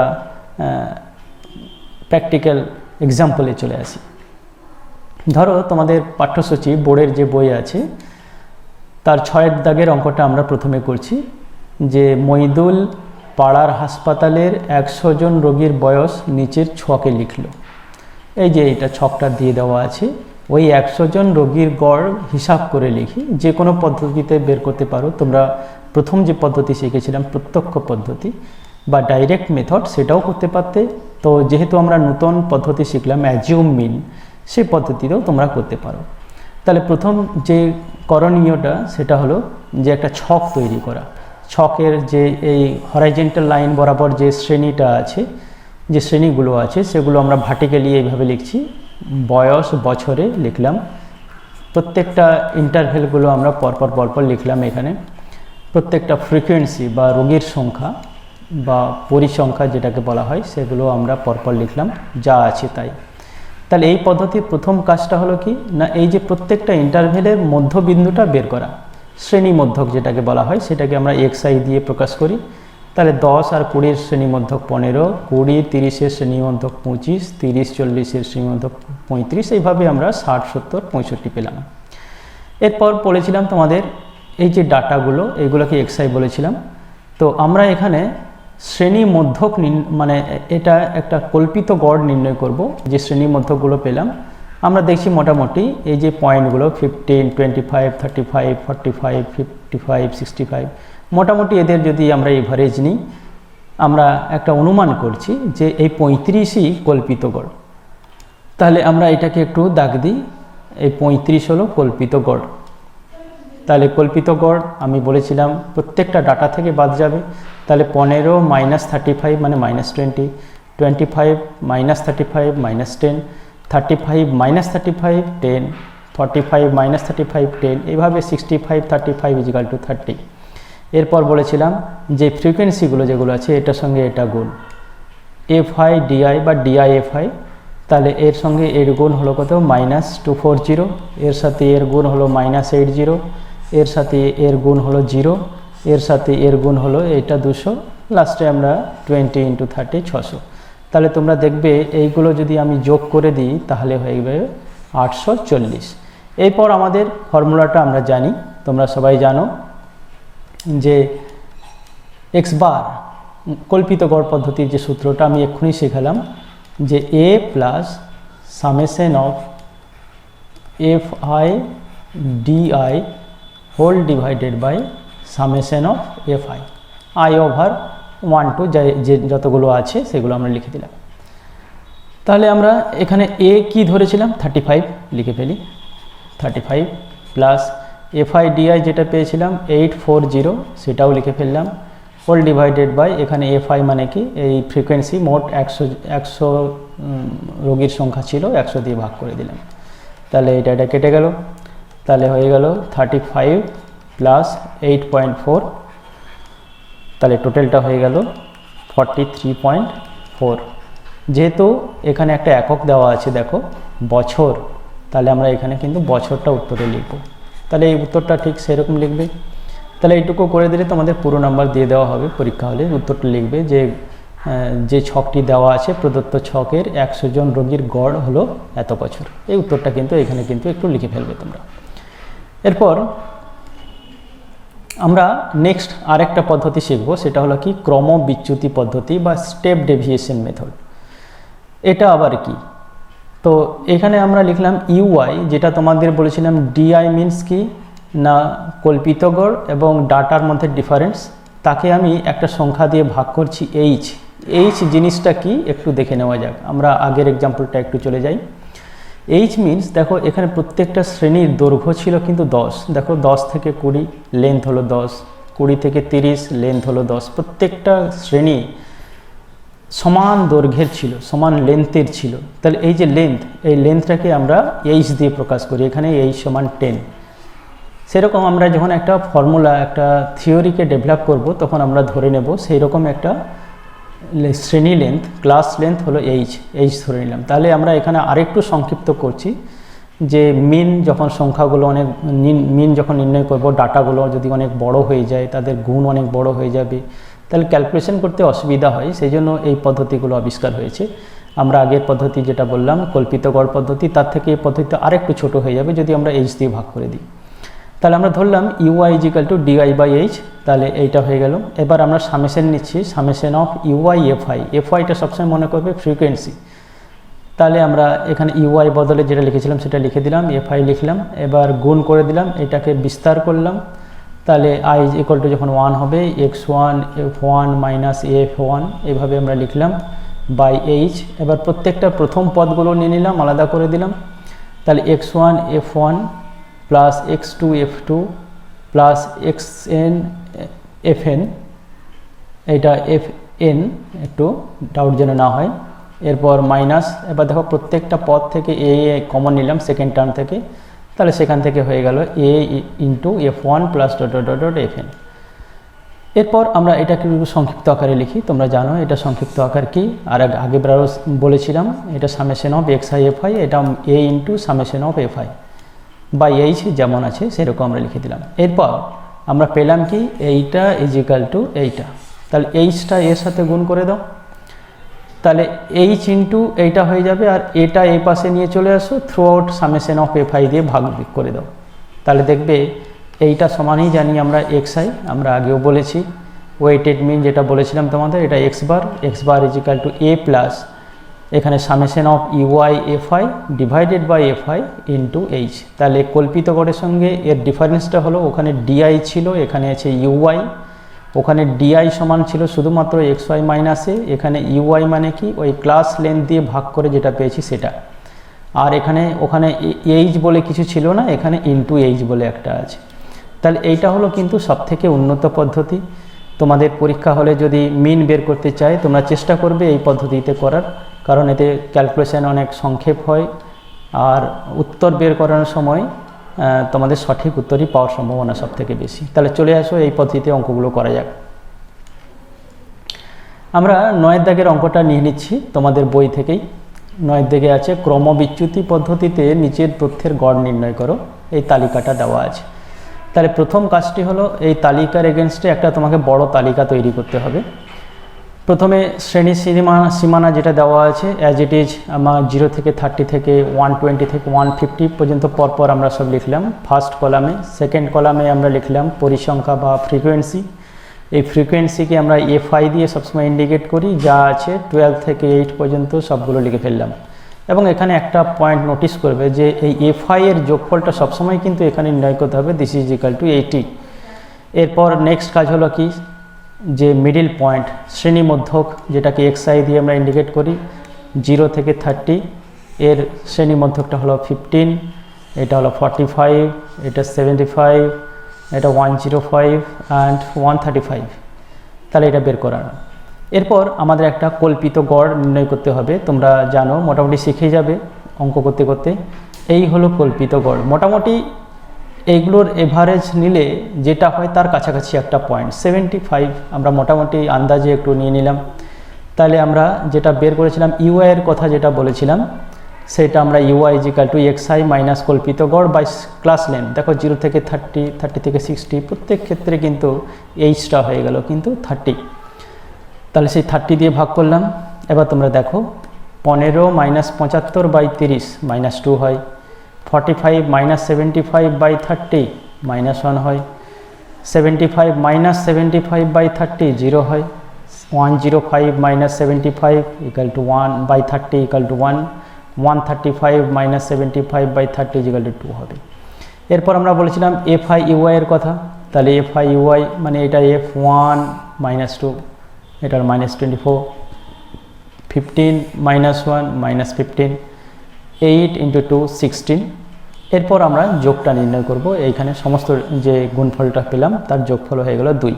প্র্যাকটিক্যাল এক্সাম্পলে চলে আসি। ধরো তোমাদের পাঠ্যসূচি বোর্ডের যে বই আছে তার 6 দাগের অঙ্কটা আমরা প্রথমে করছি, যে মইদুল পাড়ার হাসপাতালের 100 জন রোগীর বয়স নিচের ছকে লিখলো। এই যে এইটা ছকটা দিয়ে দেওয়া আছে, ওই 100 জন রোগীর গড় হিসাব করে লিখি, যে কোনো পদ্ধতিতে বের করতে পারো তোমরা। প্রথম যে পদ্ধতি শিখেছিলাম প্রত্যক্ষ পদ্ধতি বা ডাইরেক্ট মেথড, সেটাও করতে পারতে। তো যেহেতু আমরা নতুন পদ্ধতি শিখলাম অ্যাজিউম মিন, সেই পদ্ধতিতেও তোমরা করতে পারো। তাহলে প্রথম যে করণীয়টা সেটা হলো যে একটা ছক তৈরি করা। ছকের যে এই হরাইজেন্টাল লাইন বরাবর যে শ্রেণীটা আছে, যে শ্রেণীগুলো আছে সেগুলো আমরা ভার্টিক্যালি এইভাবে লিখছি, বয়স বছরে লিখলাম, প্রত্যেকটা ইন্টারভেলগুলো আমরা পরপর লিখলাম এখানে, প্রত্যেকটা ফ্রিকোয়েন্সি বা রোগীর সংখ্যা বা পরিসংখ্যা যেটাকে বলা হয় সেগুলো আমরা পরপর লিখলাম, যা আছে তাই। তাহলে এই পদ্ধতির প্রথম কাজটা হলো কি না, এই যে প্রত্যেকটা ইন্টারভেলের মধ্যবিন্দুটা বের করা, শ্রেণী মধ্যক যেটাকে বলা হয় সেটাকে আমরা xi দিয়ে প্রকাশ করি। তাহলে 10 আর 20-এর শ্রেণীমধ্যক 15, 20, 30-এর শ্রেণীমধ্যক 25, 30, 40-এর শ্রেণীমধ্যক 35, এইভাবে আমরা 60, 70, 65 পেলাম। এরপর বলেছিলাম তোমাদের এই যে ডাটাগুলো, এইগুলোকে xi বলেছিলাম। তো আমরা এখানে শ্রেণী মধ্যক মানে এটা একটা কল্পিত গড় নির্ণয় করব, যে শ্রেণী মধ্যকগুলো পেলাম আমরা দেখছি মোটামুটি এই যে পয়েন্টগুলো 15, 25, 35, 45, 55, 65, মোটামুটি এদের যদি আমরা এভারেজ নিই, আমরা একটা অনুমান করছি যে এই 35ই কল্পিত গড়। তাহলে আমরা এটাকে একটু দাগ দিই, এই 35 হলো কল্পিত গড়। তাহলে কল্পিত গড় আমি বলেছিলাম প্রত্যেকটা ডাটা থেকে বাদ যাবে, তাহলে 15 - 35 মানে -20, 25 - 35 -10, 35 মাইনাস 35 10, 45 মাইনাস 35 10, এইভাবে 65 35 ইজিক্যাল টু 30। এরপর বলেছিলাম যে ফ্রিকোয়েন্সিগুলো যেগুলো আছে এটার সঙ্গে এটা গুণ, এফআই ডিআই বা ডিআই এফআই, তাহলে এর সঙ্গে এর গুণ হলো কত মাইনাস 240, এর সাথে এর গুণ হলো মাইনাস 80, এর সাথে এর গুণ হলো 0, এর সাথে এর গুণ হলো এটা 200, লাস্টে আমরা 20 ইন্টু 30 600। তাহলে তোমরা দেখবে এইগুলো যদি আমি যোগ করে দিই তাহলে হয়ে যাবে 840। এরপর আমাদের ফর্মুলাটা আমরা জানি, তোমরা সবাই জানো যে এক্স বার কল্পিত গড় পদ্ধতির যে সূত্রটা আমি এক্ষুনি শেখালাম, যে A plus summation of F I DI whole divided by summation of F I, I over 1 to যে যতগুলো আছে সেগুলো আমরা লিখে দিলাম। তাহলে আমরা এখানে এ কি ধরেছিলাম 35 লিখে ফেলি, 35 প্লাস এফআই ডিআই যেটা পেয়েছিলাম 840 সেটাও লিখে ফেললাম, হোল ডিভাইডেড বাই এখানে এফআই মানে কি এই ফ্রিকোয়েন্সি, মোট 100 রোগীর সংখ্যা ছিল, 100 দিয়ে ভাগ করে দিলাম। তাহলে এটা কেটে গেল, তাহলে হয়ে গেল 35 প্লাস 8.4, তাহলে টোটালটা হয়ে গেল 43.4। যেহেতু এখানে একটা একক দেওয়া আছে দেখো বছর, তাহলে আমরা এখানে কিন্তু বছরটা উত্তরে লিখব। তাহলে এই উত্তরটা ঠিক সেরকম লিখবে। তাহলে এইটুকু করে দিলে তোমাদের পুরো নাম্বার দিয়ে দেওয়া হবে, পরীক্ষা হলে উত্তরটা লিখবে যে ছকটি দেওয়া আছে প্রদত্ত ছকের 100 জন রোগীর গড় হলো এত বছর। এই উত্তরটা কিন্তু এখানে কিন্তু একটু লিখে ফেলবে তোমরা। এরপর আমরা নেক্সট আরেকটা পদ্ধতি শিখব, সেটা হলো কি ক্রম বিচ্যুতি পদ্ধতি বা স্টেপ ডেভিয়েশন মেথড। এটা আবার কি, তো এখানে আমরা লিখলাম ইউআই, যেটা তোমাদের বলেছিলাম ডিআই মিনস কি না কল্পিত গড় এবং ডাটার মধ্যে ডিফারেন্স, তাকে আমি একটা সংখ্যা দিয়ে ভাগ করছি এইচ। এইচ জিনিসটা কি একটু দেখে নেওয়া যাক, আমরা আগের এক্সাম্পলটা একটু চলে যাই। এইচ মিনস দেখো এখানে প্রত্যেকটা শ্রেণীর দৈর্ঘ্য ছিল কিন্তু 10, দেখো 10 থেকে 20 লেন্থ হলো 10, 20 থেকে 30 লেন্থ হলো 10, প্রত্যেকটা শ্রেণী সমান দৈর্ঘ্যের ছিল, সমান লেন্থের ছিল। তাহলে এই যে লেন্থ, এই লেন্থটাকে আমরা এইচ দিয়ে প্রকাশ করি, এখানে এইচ সমান 10। সেরকম আমরা যখন একটা ফর্মুলা একটা থিওরিকে ডেভেলপ করব তখন আমরা ধরে নেব সেই রকম একটা শ্রেণী লেন্থ, ক্লাস লেন্থ হলো এইচ ধরে নিলাম। তাহলে আমরা এখানে আরেকটু সংক্ষিপ্ত করছি যে মিন যখন সংখ্যাগুলো অনেক মিন যখন নির্ণয় করব, ডাটাগুলো যদি অনেক বড় হয়ে যায়, তাদের গুণ অনেক বড় হয়ে যাবে, তাহলে ক্যালকুলেশন করতে অসুবিধা হয়, সেই জন্য এই পদ্ধতিগুলো আবিষ্কার হয়েছে। আমরা আগের পদ্ধতি যেটা বললাম কল্পিত গড় পদ্ধতি, তার থেকে এই পদ্ধতি আরেকটু ছোট হয়ে যাবে যদি আমরা এইচ দিয়ে ভাগ করে দিই। তাহলে আমরা ধরলাম UI equal to DI by H, তাহলে এইটা হয়ে গেল। এবার আমরা সামেশন নিচ্ছি, সামেশন অফ ইউআই এফআই, এফআইটা সবসময় মনে করবে ফ্রিকোয়েন্সি। তাহলে আমরা এখানে ইউআই বদলে যেটা লিখেছিলাম সেটা লিখে দিলাম, এফআই লিখলাম, এবার গুণ করে দিলাম, এটাকে বিস্তার করলাম। তাহলে আই ইকুয়াল টু যখন 1 হবে x1 f1 মাইনাস f1, এভাবে আমরা লিখলাম বাই এইচ। এবার প্রত্যেকটা প্রথম পদগুলো নিয়ে নিলাম, আলাদা করে দিলাম। তাহলে x1 f1 plus x2 f2 plus xn fn, এটা fn একটু ডাউট যেন না হয়। এরপর মাইনাস, এবার দেখো প্রত্যেকটা পদ থেকে এ কমন নিলাম সেকেন্ড টার্ম থেকে, তাহলে সেখান থেকে হয়ে গেল A into f1 plus dot dot dot fn। এরপর আমরা এটাকে সংক্ষিপ্ত আকারে লিখি, তোমরা জানো এটা সংক্ষিপ্ত আকার কি, আর আগে বলেছিলাম এটা সামেশন অফ xi fi, এটা a into summation of fi by H যেমন আছে সেরকম আমরা লিখে দিলাম। এরপর আমরা পেলাম কি এইটা ইজিক্যাল টু এইটা, তাহলে এইচটা এর সাথে গুণ করে দাও, তাহলে এইচ ইন্টু এইটা হয়ে যাবে, আর এটা এই পাশে নিয়ে চলে আসো, through out summation of FI দিয়ে ভাগ করে দাও। তাহলে দেখবে এইটা সমানই জানি আমরা xi, আমরা আগেও বলেছি ওয়েটেড মিন যেটা বলেছিলাম তোমাদের, এটা X bar equal to A plus এখানে summation of UI FI divided by FI into H. তাহলে কল্পিত গড়ের সঙ্গে এর ডিফারেন্সটা হলো ওখানে ডিআই ছিল, এখানে আছে ইউআই, ওখানে ডিআই সমান ছিল শুধুমাত্র xy মাইনাসে, এখানে ইউআই মানে কি ওই ক্লাস লেন্থ দিয়ে ভাগ করে যেটা পেয়েছি সেটা, আর ওখানে এইচ বলে কিছু ছিল না, এখানে ইন্টু এইচ বলে একটা আছে। তাহলে এইটা হলো কিন্তু সবথেকে উন্নত পদ্ধতি। তোমাদের পরীক্ষা হলে যদি মিন বের করতে চায় তোমরা চেষ্টা করবে এই পদ্ধতিতে করার, কারণ এতে ক্যালকুলেশন অনেক সংক্ষেপ হয় আর উত্তর বের করানোর সময় তোমাদের সঠিক উত্তরই পাওয়ার সম্ভাবনা সব থেকে বেশি। তাহলে চলে আসো এই পদ্ধতিতে অঙ্কগুলো করা যাক। আমরা 9 দাগের অঙ্কটা নিয়ে নিচ্ছি তোমাদের বই থেকেই। 9 দাগে আছে ক্রমবিচ্যুতি পদ্ধতিতে নিচের তথ্যের গড় নির্ণয় করো, এই তালিকাটা দেওয়া আছে। তাহলে প্রথম কাজটি হলো এই তালিকার এগেনস্টে একটা তোমাকে বড় তালিকা তৈরি করতে হবে। প্রথমে শ্রেণী সীমানা যেটা দেওয়া আছে অ্যাজ ইট ইজ আমার 0 থেকে 30 থেকে 120 থেকে 150 পর্যন্ত পরপর আমরা সব লিখলাম ফার্স্ট কলামে। সেকেন্ড কলামে আমরা লিখলাম পরিসংখ্যা বা ফ্রিকোয়েন্সি। এই ফ্রিকোয়েন্সিকে আমরা এফআই দিয়ে সবসময় ইন্ডিকেট করি, যা আছে 12 থেকে 8 পর্যন্ত সবগুলো লিখে ফেললাম। এবং এখানে একটা পয়েন্ট নোটিস করবে যে এই এফআই এর যোগফলটা সবসময় কিন্তু এখানে নির্ণয় করতে হবে, দিস ইজ ইকাল টু 80। এরপর নেক্সট কাজ হলো কি, যে মিডিল পয়েন্ট শ্রেণী মধ্যক যেটাকে এক্সআই দিয়ে আমরা ইন্ডিকেট করি, 0 থেকে 30 এর শ্রেণী মধ্যকটা হলো 15, এটা হলো 45, এটা 75, এটা 105 অ্যান্ড 135। তাহলে এটা বের করানো। এরপর আমাদের একটা কল্পিত গড় নির্ণয় করতে হবে। তোমরা জানো, মোটামুটি শিখে যাবে অঙ্ক করতে করতে। এই হলো কল্পিত গড়। মোটামুটি এইগুলোর এভারেজ নিলে যেটা হয় তার কাছাকাছি একটা পয়েন্ট 75 আমরা মোটামুটি আন্দাজে একটু নিয়ে নিলাম। তাহলে আমরা যেটা বের করেছিলাম ইউআই এর কথা যেটা বলেছিলাম, সেটা আমরা UI equal to XI minus কল্পিত গড় বাই ক্লাস লেন্থ। দেখো 0 থেকে 30, 30 থেকে 60 প্রত্যেক ক্ষেত্রে কিন্তু এইচটা হয়ে গেল কিন্তু 30। তাহলে সেই 30 দিয়ে ভাগ করলাম। এবার তোমরা দেখো 15 মাইনাস 75 বাই 30 -2 হয়, 45 মাইনাস 75 বাই 30 -1 হয়, 75 মাইনাস 75 বাই 30 0 হয়, 105 minus 75 equal to 1 by 30 equal to 1, 135 minus 75 by 30 equal to 2 হবে। এরপর আমরা বলেছিলাম এফআই ইউআই এর কথা। তাহলে এফআই ইউআই মানে এটা F1 -2, এটার -24, 15 -1 -15, 8 × 2 16। এরপর আমরা যোগটা নির্ণয় করব। এইখানে সমস্ত যে গুণফলটা পেলাম তার যোগফল হয়ে গেল 2।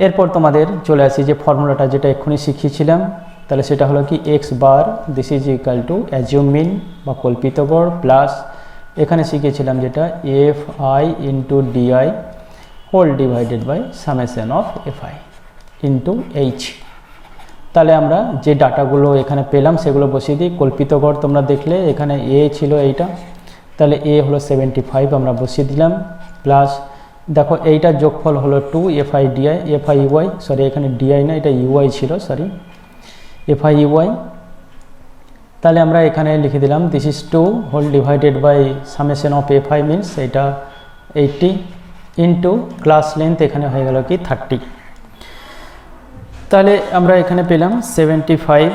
এরপর তোমাদের চলে আসি যে ফর্মুলাটা যেটা এক্ষুনি শিখিয়েছিলাম। তাহলে সেটা হলো কি X bar this is equal to assume mean বা কল্পিত গড় প্লাস এখানে শিখেছিলাম যেটা F I into DI whole divided by summation of F I into H. তাহলে আমরা যে ডাটাগুলো এখানে পেলাম সেগুলো বসিয়ে দিই। কল্পিত গড় তোমরা দেখলে এখানে এ ছিল এইটা, তাহলে এ হলো 75 আমরা বসিয়ে দিলাম, প্লাস দেখো এইটার যোগফল হলো 2 FI DI FI UI, sorry এখানে ডিআই না এটা ইউআই ছিল, সরি এফআই ইউআই। তাহলে আমরা এখানে লিখে দিলাম this is 2 whole divided by summation of FI means এটা 80 ইন্টু ক্লাস লেন্থ এখানে হয়ে গেল কি 30। তাহলে আমরা এখানে পেলাম 75,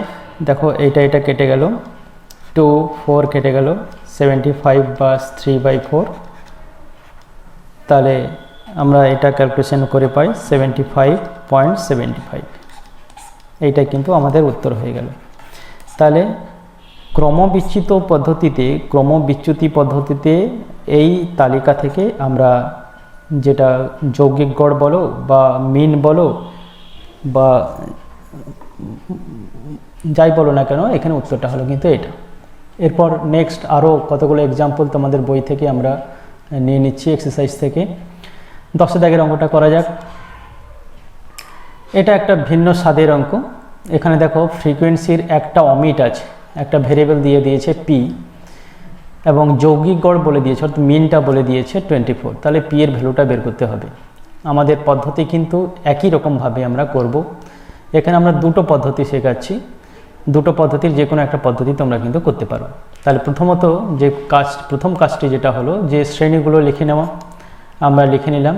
দেখো এটা কেটে গেল, 2 4 কেটে গেল, 75 বাস 3/4। তাহলে আমরা এটা ক্যালকুলেশন করে পাই 75.75। এইটা কিন্তু আমাদের উত্তর হয়ে গেল। তাহলে ক্রমবিচ্যুতি পদ্ধতিতে এই তালিকা থেকে আমরা যেটা যৌগিক গড় বলো বা মিন বলো বা যাই বলো না কেন, এখানে উত্তরটা হলো কিন্তু এটা। এরপর নেক্সট আরও কতগুলো এক্সাম্পল তোমাদের বই থেকে আমরা নিয়ে নিচ্ছি এক্সারসাইজ থেকে। 10 দাগের অঙ্কটা করা যাক। এটা একটা ভিন্ন স্বাদের অঙ্ক। এখানে দেখো ফ্রিকোয়েন্সির একটা অমিট আছে, একটা ভেরিয়েবল দিয়ে দিয়েছে পি এবং যৌগিক গড় বলে দিয়েছে অর্থাৎ মিনটা বলে দিয়েছে 24। তাহলে পি এর ভ্যালুটা বের করতে হবে। আমাদের পদ্ধতি কিন্তু একই রকমভাবে আমরা করব। এখানে আমরা দুটো পদ্ধতি শেখাচ্ছি, দুটো পদ্ধতির যে কোনো একটা পদ্ধতি তোমরা কিন্তু করতে পারো। তাহলে প্রথমত যে প্রথম কাজটি যেটা হলো যে শ্রেণীগুলো লিখে নেওয়া। আমরা লিখে নিলাম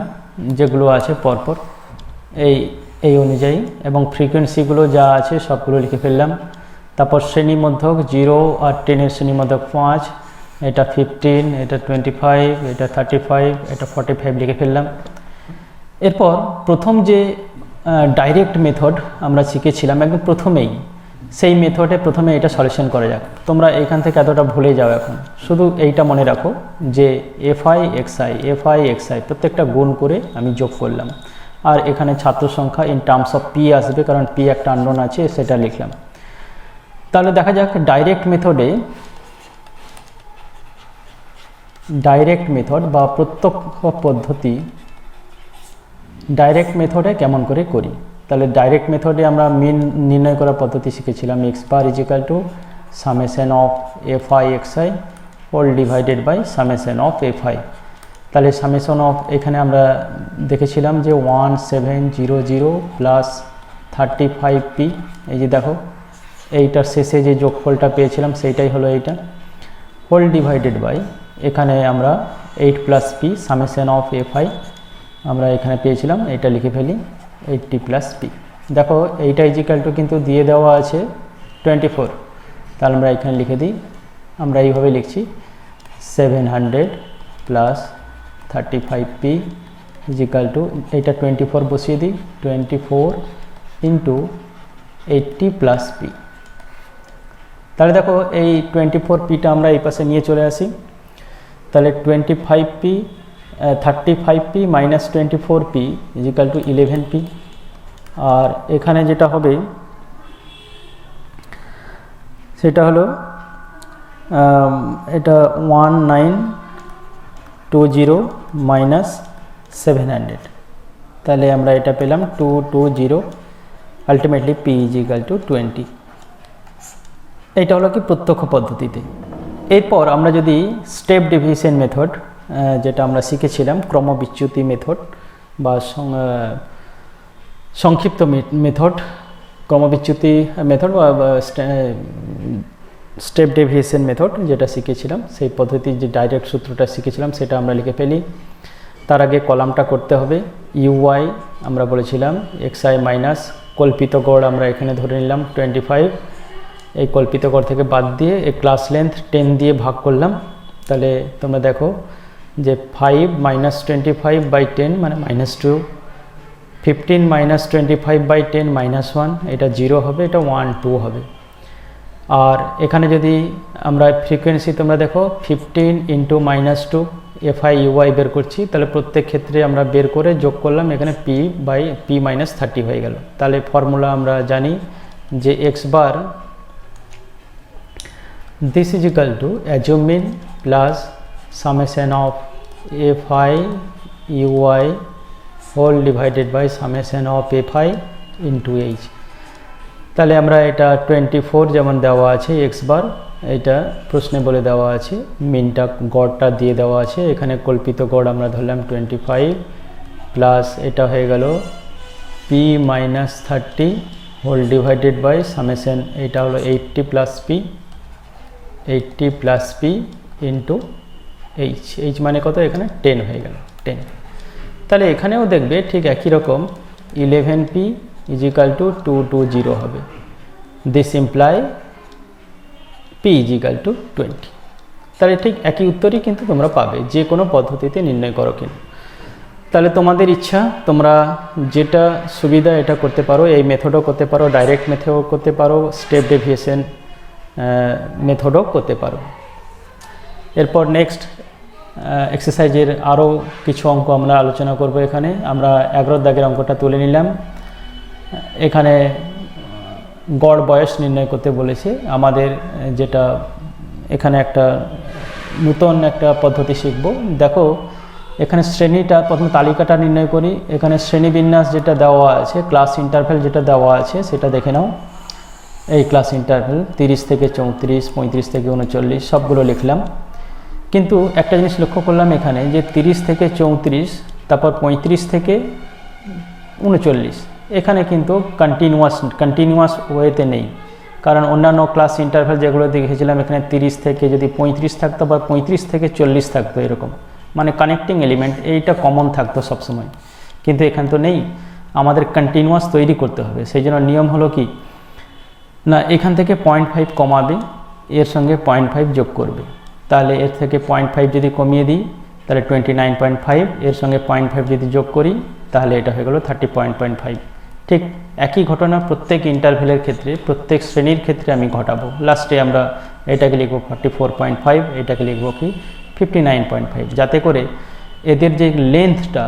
যেগুলো আছে পরপর এই অনুযায়ী এবং ফ্রিকোয়েন্সিগুলো যা আছে সবগুলো লিখে ফেললাম। তারপর শ্রেণী মধ্যক 0 আর 10 এর শ্রেণী মধ্যক 5, এটা 15, এটা 25, এটা 35, এটা 45 লিখে ফেললাম। এরপর প্রথম যে ডাইরেক্ট মেথড আমরা শিখেছিলাম একদম প্রথমেই, সেই মেথডে প্রথমে এটা সলিউশন করা যাক। তোমরা এইখান থেকে এতটা ভুলে যাও, এখন শুধু এইটা মনে রাখো যে এফআই এক্সআই প্রত্যেকটা গুণ করে আমি যোগ করলাম। আর এখানে ছাত্র সংখ্যা ইন টার্মস অফ পি আসবে, কারণ পি একটা আননোন আছে, সেটা লিখলাম। তাহলে দেখা যাক ডাইরেক্ট মেথড বা প্রত্যক্ষ পদ্ধতি ডাইরেক্ট মেথডে কেমন করে করি। তাহলে ডাইরেক্ট মেথডে আমরা মিন নির্ণয় করার পদ্ধতি শিখেছিলাম x bar equal to summation of fi xi whole divided by summation of fi। তাহলে সামেশন অফ এখানে আমরা দেখেছিলাম যে 1700 প্লাস 35p, এই যে দেখো এইটার শেষে যে যোগফলটা পেয়েছিলাম সেইটাই হলো এইটা, হোল ডিভাইডেড বাই এখানে আমরা 8 plus p summation of fi আমরা এখানে পেয়েছিলাম, এটা লিখে ফেলি 80 প্লাস p। দেখো এইটা ইজিক্যাল টু কিন্তু দিয়ে দেওয়া আছে 24, তাহলে আমরা এখানে লিখে দিই, আমরা এইভাবে লিখছি 700 প্লাস 35p ইজিক্যাল টু এইটা 24 বসিয়ে দিই, 24 ইন্টু 80 প্লাস p। তাহলে দেখো এই 24pটা আমরা এই পাশে নিয়ে চলে আসি, তাহলে 35p minus 24p is equal two 11p। আর এখানে যেটা হবে সেটা হলো এটা 1920 মাইনাস 700, তাহলে আমরা এটা পেলাম 220, আলটিমেটলি p ইজিক্যাল টু 20। এইটা হলো কি প্রত্যক্ষ পদ্ধতিতে। এরপর আমরা যদি স্টেপ ডেভিয়েশন মেথড যেটা আমরা শিখেছিলাম, ক্রমবিচ্যুতি মেথড বা সংক্ষিপ্ত মেথড, ক্রমবিচ্যুতি মেথড বা স্টেপ ডেভিয়েশন মেথড যেটা শিখেছিলাম, সেই পদ্ধতির যে ডাইরেক্ট সূত্রটা শিখেছিলাম সেটা আমরা লিখে ফেলি। তার আগে কলামটা করতে হবে, ইউআই আমরা বলেছিলাম xi মাইনাস কল্পিত গড় আমরা এখানে ধরে নিলাম 25, এই কল্পিত গড় থেকে বাদ দিয়ে এই ক্লাস লেন্থ 10 দিয়ে ভাগ করলাম। তাহলে তোমরা দেখো যে 5 মাইনাস 25/10 মানে -2, 15 মাইনাস 25/10 -1, এটা 0 হবে, এটা 1 2 হবে। আর এখানে যদি আমরা ফ্রিকোয়েন্সি তোমরা দেখো 15 ইন্টু -2 fi uy বের করছি, তাহলে প্রত্যেক ক্ষেত্রে আমরা বের করে যোগ করলাম, এখানে p মাইনাস 30 হয়ে গেল। তাহলে ফর্মুলা আমরা জানি যে x bar this is equal to assume mean plus summation of fi uy whole divided by summation of fi into h। তাহলে আমরা এটা 24 যেমন দেওয়া আছে x বার, এটা প্রশ্নে বলে দেওয়া আছে, মিনটা গড়টা দিয়ে দেওয়া আছে, এখানে কল্পিত গড় আমরা ধরলাম 25 প্লাস এটা হয়ে গেল p minus 30 whole divided by summation, এটা হলো 80 প্লাস p ইন্টু h মানে কত, এখানে 10 হয়ে গেল 10। তাহলে এখানেও দেখবে ঠিক একই রকম 11p ইজিক্যাল টু 220 হবে, this imply p equal to 20। তাহলে ঠিক একই উত্তরই কিন্তু তোমরা পাবে যে কোনো পদ্ধতিতে নির্ণয় করো কিনা। তাহলে তোমাদের ইচ্ছা, তোমরা যেটা সুবিধা এটা করতে পারো, এই মেথডও করতে পারো, ডাইরেক্ট মেথডও করতে পারো, স্টেপ ডেভিয়েশন মেথডও করতে পারো। এরপর নেক্সট এক্সারসাইজের আরও কিছু অঙ্ক আমরা আলোচনা করব। এখানে আমরা 11 দাগের অঙ্কটা তুলে নিলাম, এখানে গড় বয়স নির্ণয় করতে বলেছে আমাদের, যেটা এখানে একটা নতুন একটা পদ্ধতি শিখব। দেখো এখানে শ্রেণীটা, প্রথম তালিকাটা নির্ণয় করি, এখানে শ্রেণীবিন্যাস যেটা দেওয়া আছে, ক্লাস ইন্টারভ্যাল যেটা দেওয়া আছে সেটা দেখে নাও। এই ক্লাস ইন্টারভ্যাল 30 থেকে 34, 35 থেকে 39 সবগুলো লিখলাম, কিন্তু একটা জিনিস লক্ষ্য করলাম এখানে যে 30 থেকে 34, তারপর 35 থেকে 39, এখানে কিন্তু কন্টিনিউয়াস ওয়েতে নেই, কারণ অন্যান্য ক্লাস ইন্টারভ্যাল যেগুলো দেখেছিলাম এখানে 30 থেকে যদি 35 থাকতো বা 35 থেকে 40 থাকতো, এরকম মানে কানেক্টিং এলিমেন্ট এইটা কমন থাকতো সবসময়, কিন্তু এখানে তো নেই, আমাদের কন্টিনিউয়াস তৈরি করতে হবে। সেই জন্য নিয়ম হলো কি না, এখান থেকে 0.5 কমাবে, এর সঙ্গে 0.5 যোগ করবে, তাহলে এর থেকে 0.5 যদি কমিয়ে দিই তাহলে 29.5, এর সঙ্গে 0.5 যদি যোগ করি তাহলে এটা হয়ে গেল 30.5। ঠিক একই ঘটনা প্রত্যেক ইন্টারভ্যালের ক্ষেত্রে, প্রত্যেক শ্রেণীর ক্ষেত্রে আমি ঘটাবো। লাস্টে আমরা এটাকে লিখব 44.5, এটাকে লিখব কি 59.5, যাতে করে এদের যে লেন্থটা,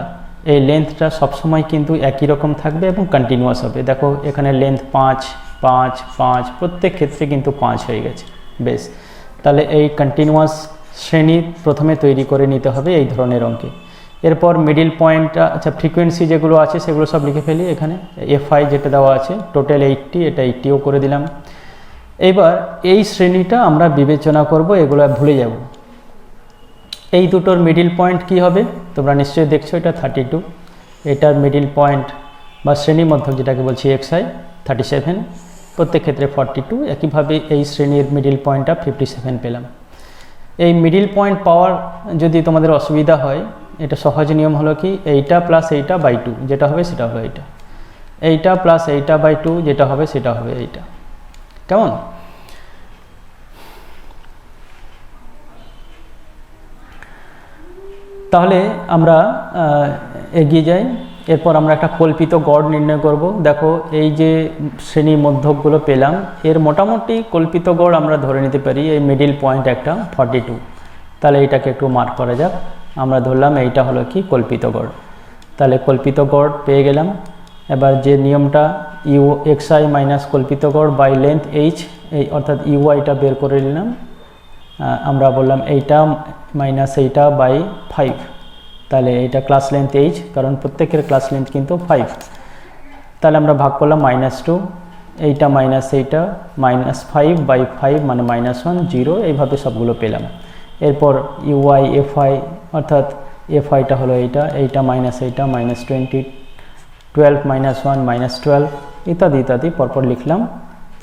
এই লেন্থটা সবসময় কিন্তু একই রকম থাকবে এবং কন্টিনিউয়াস হবে। দেখো এখানে লেন্থ 5 5 5 প্রত্যেক ক্ষেত্রে কিন্তু 5 হয়ে গেছে। বেশ, তাহলে এই কন্টিনিউয়াস শ্রেণী প্রথমে তৈরি করে নিতে হবে এই ধরনের অঙ্কে। এরপর মিডিল পয়েন্ট, আচ্ছা ফ্রিকোয়েন্সি যেগুলো আছে সেগুলো সব লিখে ফেলি এখানে। এফআই যেটা দেওয়া আছে টোটাল 80, এটা 80ও করে দিলাম। এবার এই শ্রেণীটা আমরা বিবেচনা করব, এগুলো ভুলে যাব। এই দুটোর মিডিল পয়েন্ট কি হবে তোমরা নিশ্চয়ই দেখছো, এটা 32, এটার মিডিল পয়েন্ট বা শ্রেণী মধ্যক যেটাকে বলছি এক্সআই 37, প্রত্যেক ক্ষেত্রে 42। একইভাবে এই শ্রেণীর মিডিল পয়েন্টটা 57 পেলাম। এই মিডিল পয়েন্ট পাওয়ার যদি তোমাদের অসুবিধা হয়, এটা সহজ নিয়ম হলো কি, এইটা প্লাস এইটা বাই 2 যেটা হবে সেটা হলো এইটা, এইটা প্লাস এইটা বাই 2 যেটা হবে সেটা হবে এইটা। কেমন? তাহলে আমরা এগিয়ে যাই। এরপর আমরা একটা কল্পিত গড় নির্ণয় করব। দেখো এই যে শ্রেণী মধ্যকগুলো পেলাম, এর মোটামুটি কল্পিত গড় আমরা ধরে নিতে পারি এই মিডিল পয়েন্ট একটা 42। তাহলে এইটাকে একটু মার্ক করা যাক। আমরা ধরলাম এইটা হলো কি কল্পিত গড়। তাহলে কল্পিত গড় পেয়ে গেলাম। এবার যে নিয়মটা ইউ এক্সআই মাইনাস কল্পিত গড় বাই লেন্থ এইচ, এই অর্থাৎ ইউআইটা বের করে নিলাম। আমরা বললাম এইটা মাইনাস এইটা বাই 5, তাহলে এইটা ক্লাস লেন্থ এইচ, কারণ প্রত্যেকের ক্লাস লেন্থ কিন্তু 5। তাহলে আমরা ভাগ করলাম -2, এইটা মাইনাস এইটা -5 বাই 5 মানে -1 0, এইভাবে সবগুলো পেলাম। এরপর ইউআই এফআই, অর্থাৎ এফআইটা হলো এইটা, এইটা মাইনাস এইটা -20, 12 -1 -12 ইত্যাদি ইত্যাদি পরপর লিখলাম।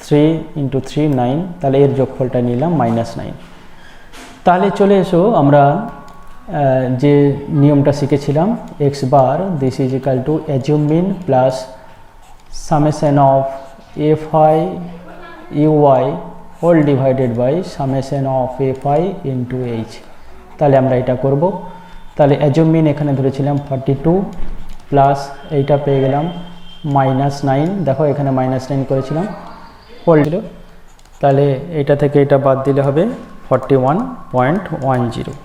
3 × 3 9, তাহলে এর যোগফলটা নিলাম -9। তাহলে চলে এসো আমরা যে নিয়মটা শিখেছিলাম, X bar this is equal to assume mean plus summation of F I UI whole divided by summation of F I into H. তাহলে আমরা এটা করব। তাহলে অ্যাজিউম মিন এখানে ধরেছিলাম 42 প্লাস এইটা পেয়ে গেলাম -9, দেখো এখানে -9 করেছিলাম হোল, তাহলে এটা থেকে এটা বাদ দিলে হবে 41.10।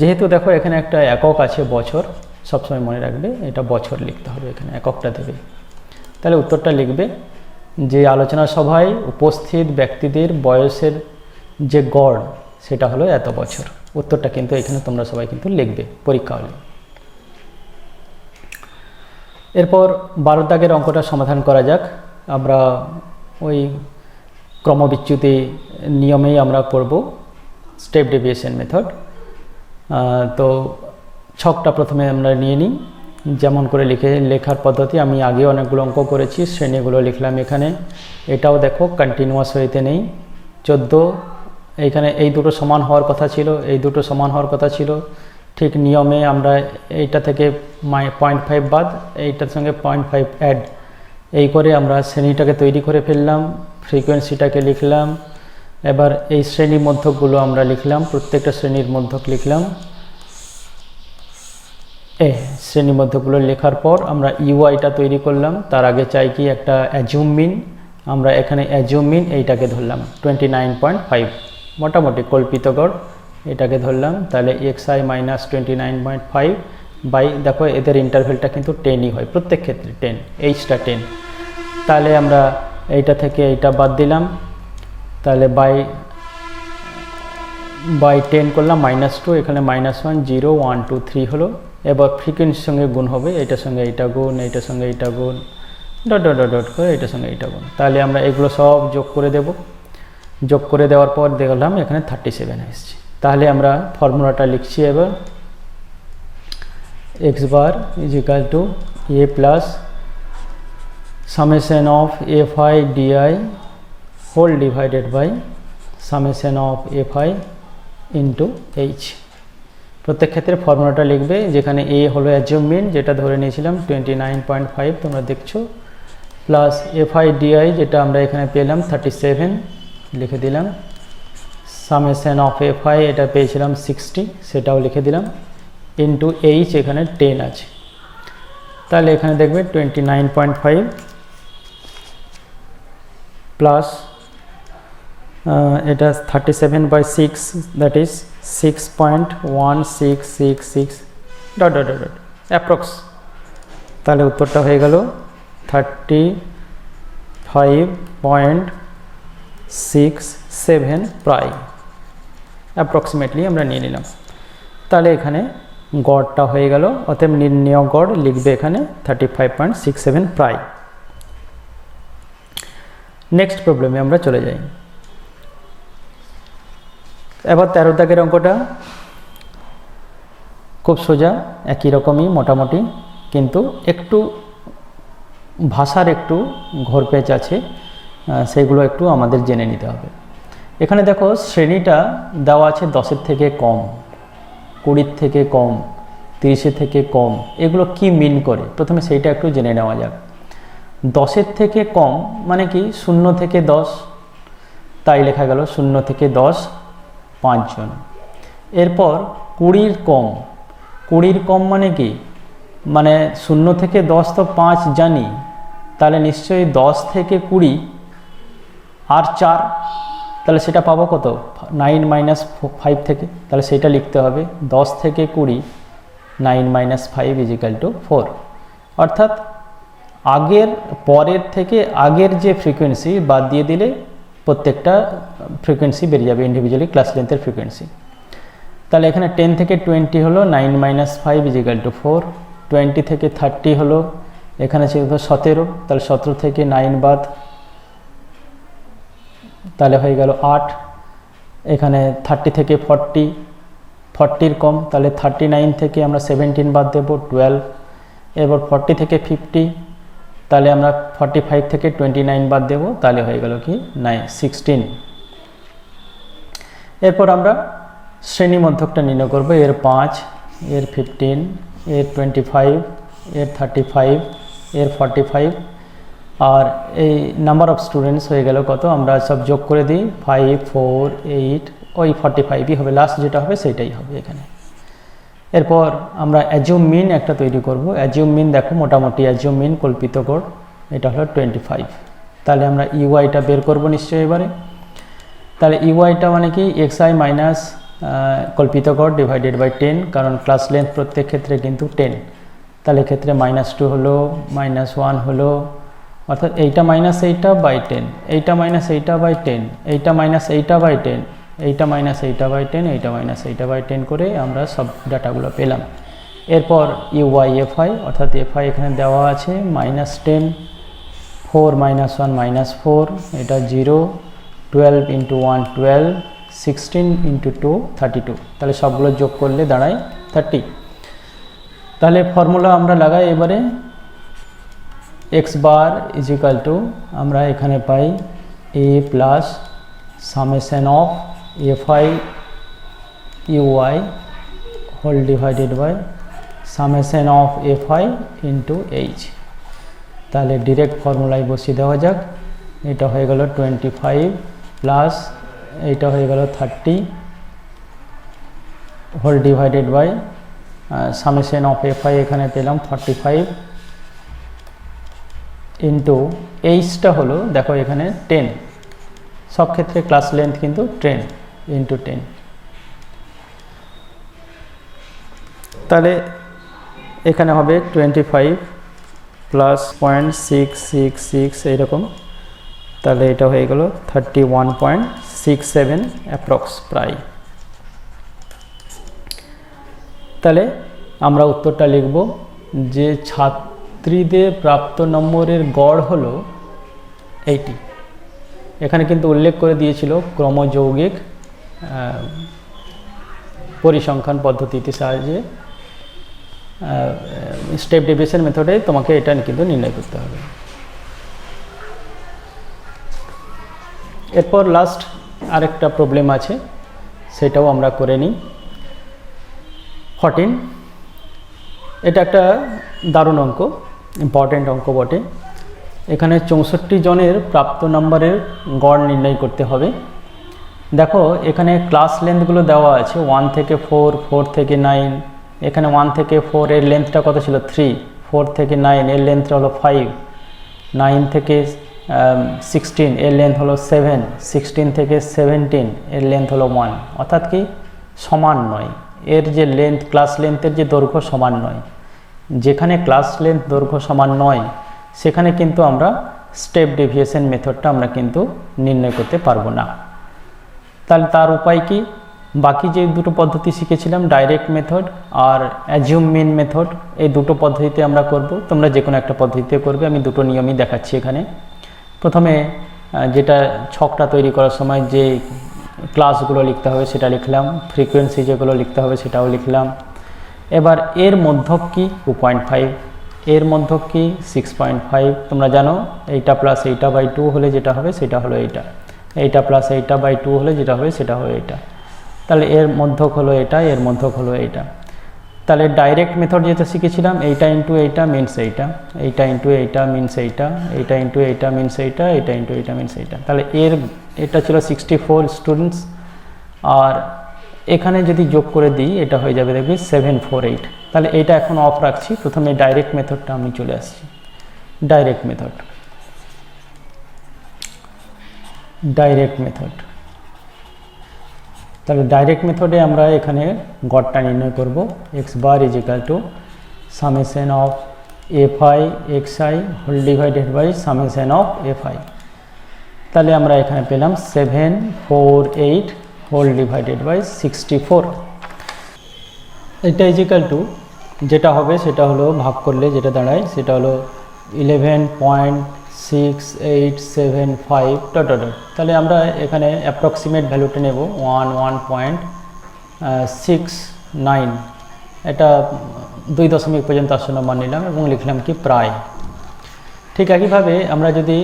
যেহেতু দেখো এখানে একটা একক আছে বছর, সবসময় মনে রাখবে এটা বছর লিখতে হবে, এখানে এককটা দেবে। তাহলে উত্তরটা লিখবে যে আলোচনা সভায় উপস্থিত ব্যক্তিদের বয়সের যে গড় সেটা হলো এত বছর। উত্তরটা কিন্তু এখানে তোমরা সবাই কিন্তু লিখবে পরীক্ষা হলে। এরপর 12 দাগের অঙ্কটা সমাধান করা যাক। আমরা ওই ক্রমবিচ্যুতি নিয়মেই আমরা করব, স্টেপ ডেভিয়েশন মেথড। তো ছকটা প্রথমে আমরা নিয়ে নিই, যেমন করে লেখার পদ্ধতি আমি আগে অনেকগুলো অঙ্ক করেছি, শ্রেণীগুলো লিখলাম এখানে। এটাও দেখো কন্টিনিউয়াস ওয়েতে নেই। 14 এইখানে এই দুটো সমান হওয়ার কথা ছিল, এই দুটো সমান হওয়ার কথা ছিল, ঠিক নিয়মে আমরা এইটা থেকে 0.5 বাদ, এইটার সঙ্গে 0.5 অ্যাড, এই করে আমরা শ্রেণীটাকে তৈরি করে ফেললাম, ফ্রিকোয়েন্সিটাকে লিখলাম। এবার এই শ্রেণী মধ্যকগুলো আমরা লিখলাম, প্রত্যেকটা শ্রেণীর মধ্যক লিখলাম। শ্রেণী মধ্যকগুলো লেখার পর আমরা ইউআইটা তৈরি করলাম। তার আগে চাই কি একটা অ্যাজিউম মিন, আমরা এখানে অ্যাজিউম মিন এইটাকে ধরলাম 29.5, মোটামুটি কল্পিত গড় এটাকে ধরলাম। তাহলে এক্সআই মাইনাস 29.5 বাই, দেখো এদের ইন্টারভেলটা কিন্তু 10ই হয় প্রত্যেক ক্ষেত্রে, 10, এইচটা 10। তাহলে আমরা এইটা থেকে এইটা বাদ দিলাম, তাহলে বাই 10 করলাম -2, এখানে -1 0 1 2 3 হলো। এবার ফ্রিকোয়েন্সির সঙ্গে গুণ হবে, এইটার সঙ্গে এইটা গুণ, এইটার সঙ্গে এইটা গুণ, ডট ডট ডট ডট করে এইটার সঙ্গে এইটা গুণ। তাহলে আমরা এগুলো সব যোগ করে দেব। যোগ করে দেওয়ার পর দেখলাম এখানে 37 এসেছে। তাহলে আমরা ফর্মুলাটা লিখছি এবার, X bar is equal to A plus summation of F I DI whole divided by summation of F I into H. প্রত্যেক ক্ষেত্রে ফর্মুলাটা লিখবে, যেখানে এ হলো অ্যাজিউম মিন যেটা ধরে নিয়েছিলাম 29.5 তোমরা দেখছো, প্লাস এফ আই ডিআই যেটা আমরা এখানে পেলাম 37 লিখে দিলাম, সামেশন অফ এফ আই এটা পেয়েছিলাম 60 সেটাও লিখে দিলাম, ইন্টু এইচ এখানে 10 আছে। তাহলে এখানে দেখবে 29.5 প্লাস এটা 37/6 that is 6.1666 dot dot dot approx. তাহলে উত্তরটা হয়ে গেল 35 35.67 প্রায় অ্যাপ্রক্সিমেটলি আমরা নিয়ে নিলাম। তাহলে এখানে গড়টা হয়ে গেল, অতএব নির্ণেয় গড় লিখবে এখানে 35.67 প্রায়। নেক্সট প্রবলেমে আমরা চলে যাই। এবার 13 দাগের অঙ্কটা খুব সোজা, একই রকমই মোটামুটি, কিন্তু একটু ভাষার একটু ঘোরপেচ আছে, সেগুলো একটু আমাদের জেনে নিতে হবে। এখানে দেখো শ্রেণীটা দেওয়া আছে 10-এর থেকে কম, 20-এর থেকে কম, 30-এর থেকে কম। এগুলো কি মিন করে প্রথমে সেইটা একটু জেনে নেওয়া যাক। 10-এর থেকে কম মানে কি 0 থেকে 10, তাই লেখা গেল 0 থেকে 10 5 জন। এরপর 20-এর কম, 20-এর কম মানে কি, মানে 0 থেকে 10 তো 5 জানি, তাহলে নিশ্চয়ই 10 থেকে 20 আর 4, তাহলে সেটা পাবো কত 9 - 5 থেকে, তাহলে সেটা লিখতে হবে 10 থেকে 20 9 - 5 = 4। অর্থাৎ আগের পরের থেকে আগের যে ফ্রিকোয়েন্সি বাদ দিয়ে দিলে প্রত্যেকটা ফ্রিকোয়েন্সি বেরিয়ে যাবে, ইন্ডিভিজুয়ালি ক্লাস লেন্থের ফ্রিকোয়েন্সি। তাহলে এখানে 10 থেকে 20 হলো 9 - 5 = 4, 20 থেকে 30 হলো, এখানে ছিল 17, তাহলে 17 থেকে 9 বাদ, তাহলে হয়ে গেল 8। এখানে 30 থেকে 40, 40-এর কম, তাহলে 39 থেকে আমরা 17 বাদ দেব 12। এবার 40 থেকে 50, তাহলে আমরা 45 থেকে 29 বাদ দেব, তাহলে হয়ে গেল কি 16। এরপর আমরা শ্রেণী মধ্যকটা নির্ণয় করব, এর 5, এর 15, এর 25, এর 35, এর 45, আর এই নাম্বার অফ স্টুডেন্টস হয়ে গেল কত, আমরা সব যোগ করে দিই 5 4 8, ওই 45ই হবে, লাস্ট যেটা হবে সেটাই হবে এখানে। এরপর আমরা অ্যাজিউম মিন একটা তৈরি করব। অ্যাজিউম মিন দেখো মোটামুটি অ্যাজিউম মিন কল্পিত গড় এটা হলো 25। তাহলে আমরা ইউআইটা বের করব নিশ্চয়ই এবারে। তাহলে ইউআইটা মানে কি xi মাইনাস কল্পিত গড় ডিভাইডেড বাই 10, কারণ ক্লাস লেন্থ প্রত্যেক ক্ষেত্রে কিন্তু 10, তাহলে এক্ষেত্রে -2 হলো, -1 হলো, অর্থাৎ এইটা মাইনাস এইটা বাই 10, এইটা মাইনাস এইটা বাই 10, এইটা মাইনাস এইটা বাই 10, এইটা মাইনাস এইটা বাই 10, এইটা মাইনাস এইটা বাই 10 করে আমরা সব ডাটাগুলো পেলাম। এরপর ইউআই এফআই, অর্থাৎ এফআই এখানে দেওয়া আছে -10, 4 - 1 - 4, এটা 0, 12 × 1 12, 16 × 2 32, তাহলে সবগুলো যোগ করলে দাঁড়ায় 30। তাহলে ফর্মুলা আমরা লাগাই এবারে, x বার = আমরা এখানে পাই a plus summation of fi ui whole divided by summation of fi into h। তাহলে ডিরেক্ট ফর্মুলায় বসিয়ে দেওয়া যাক, এটা হয়ে গেল 25 প্লাস এইটা হয়ে গেল 30 whole divided by summation of fi এখানে পেলাম 45 ইন্টু এইচটা হলো দেখো এখানে 10, সব ক্ষেত্রে ক্লাস লেন্থ কিন্তু 10 ইন্টু 10। তাহলে এখানে হবে 25 প্লাস 0.666 এইরকম, তাহলে এটা হয়ে গেল 31.67 অ্যাপ্রক্স প্রায়। তাহলে আমরা উত্তরটা লিখব যে ছাত্রীদের প্রাপ্ত নম্বরের গড় হলো 80। এখানে কিন্তু উল্লেখ করে দিয়েছিল ক্রমযৌগিক পরিসংখ্যান পদ্ধতিতে সাহায্যে স্টেপ ডেভিয়েশন মেথডে তোমাকে এটা কিন্তু নির্ণয় করতে হবে। এরপর লাস্ট আরেকটা প্রবলেম আছে, সেটাও আমরা করে নিই। 14, এটা একটা দারুণ অঙ্ক, ইম্পর্টেন্ট অঙ্ক বটে। এখানে 64 জনের প্রাপ্ত নম্বরের গড় নির্ণয় করতে হবে। দেখো এখানে ক্লাস লেন্থগুলো দেওয়া আছে 1 থেকে 4, 4 থেকে 9। এখানে 1 থেকে 4 এর লেন্থটা কত ছিল 3, 4 থেকে 9 এর লেন্থটা হলো 5, 9 থেকে 16 এর লেন্থ হলো 7, 16 থেকে 17 এর লেন্থ হলো 1। অর্থাৎ কি সমান নয়, এর যে লেন্থ ক্লাস লেন্থের যে দৈর্ঘ্য সমান নয়। যেখানে ক্লাস লেন্থ দৈর্ঘ্য সমান নয় সেখানে কিন্তু আমরা স্টেপ ডেভিয়েশন মেথডটা আমরা কিন্তু নির্ণয় করতে পারবো না। তাহলে তার উপায় কি? বাকি যে দুটো পদ্ধতি শিখেছিলাম, ডাইরেক্ট মেথড আর অ্যাজিউম মিন মেথড, এই দুটো পদ্ধতিতে আমরা করব। তোমরা যে কোনো একটা পদ্ধতিতে করবে, আমি দুটো নিয়মই দেখাচ্ছি এখানে। প্রথমে যেটা ছকটা তৈরি করার সময় যে ক্লাসগুলো লিখতে হবে সেটা লিখলাম, ফ্রিকোয়েন্সি যেগুলো লিখতে হবে সেটাও লিখলাম। এবার এর মধ্যক কি 2.5, এর মধ্যক কি 6.5। তোমরা জানো এইটা প্লাস এইটা বাই 2 হলে যেটা হবে সেটা হলো এইটা, এইটা প্লাস এইটা বাই 2 হলে যেটা হবে সেটা হলো এইটা। তাহলে এর মধ্যক হলো এটা, এর মধ্যক হলো এইটা। তাহলে ডাইরেক্ট মেথড যেটা শিখেছিলাম, এইটা ইন্টু এইটা মিনস এইটা, এইটা ইন্টু এইটা মিনস এইটা, এইটা ইন্টু এইটা মিনস এইটা, এইটা ইন্টু এইটা মিনস এইটা। তাহলে এটা ছিল 64 স্টুডেন্টস, আর এখানে যদি যোগ করে দিই এটা হয়ে যাবে দেখবি 748। তাহলে এইটা এখন অফ রাখছি। প্রথমে ডাইরেক্ট মেথডটা আমি চলে আসছি। ডাইরেক্ট মেথড, তাহলে ডাইরেক্ট মেথডে আমরা এখানে গড়টা নির্ণয় করব। X bar is equal to summation of F I X I whole divided by summation of F I. তাহলে আমরা এখানে পেলাম 748 হোল ডিভাইডেড বাই 64। এটা ইজ ইকাল টু যেটা হবে সেটা হলো ভাগ করলে যেটা দাঁড়ায় সেটা হলো 11.6875 ডট ডট। তাহলে আমরা এখানে অ্যাপ্রক্সিমেট ভ্যালুটা নেব 11.69। এটা 2 দশমিক পর্যন্ত আসন্ন মান নিলাম এবং লিখলাম কি প্রায়। ঠিক একইভাবে আমরা যদি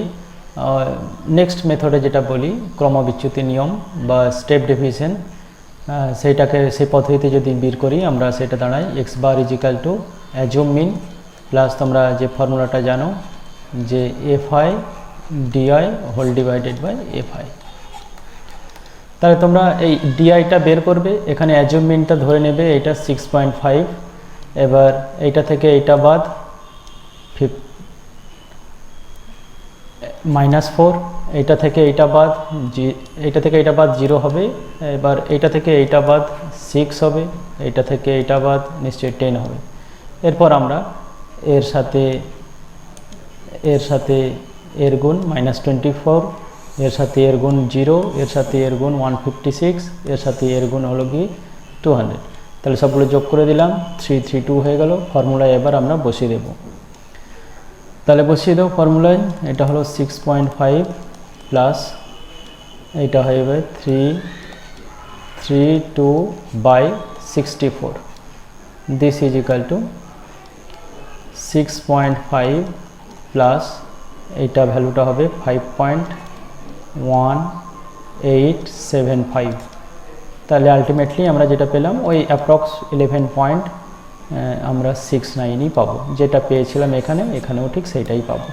নেক্সট মেথডে যেটা বলি ক্রমবিচ্যুতি নিয়ম বা স্টেপ ডেভিয়েশন, সেই পদ্ধতিতে যদি বের করি আমরা সেটা দাঁড়াই X bar is equal to assume mean plus তোমরা যে ফর্মুলাটা জানো যে F I DI whole divided by F I. তাহলে তোমরা এই ডিআইটা বের করবে, এখানে অ্যাজিউম মিনটা ধরে নেবে এটা 6.5। এবার এইটা থেকে এইটা বাদ -4, এইটা থেকে এইটা বাদ এইটা বাদ 0 হবে। এবার এইটা থেকে এইটা বাদ 6 হবে, এইটা থেকে এইটা বাদ নিশ্চয়ই 10 হবে। এরপর আমরা এর সাথে এর গুণ -24, এর সাথে এর গুণ 0, এর সাথে এর গুণ 156, এর সাথে এর গুণ হলো কি 200। তাহলে সবগুলো যোগ করে দিলাম, 332 হয়ে গেল। ফর্মুলায় এবার আমরা বসিয়ে দেব। তাহলে বসিয়ে দেবো ফর্মুলায়, এটা হলো 6.5 প্লাস এইটা হয়ে যাবে 332 by 64। This is equal to 6.5 plus এইটা ভ্যালুটা হবে 5.1875। তাহলে আলটিমেটলি আমরা যেটা পেলাম ওই অ্যাপ্রক্স 11 আমরা 69ই পাবো, যেটা পেয়েছিলাম এখানেও ঠিক সেইটাই পাবো।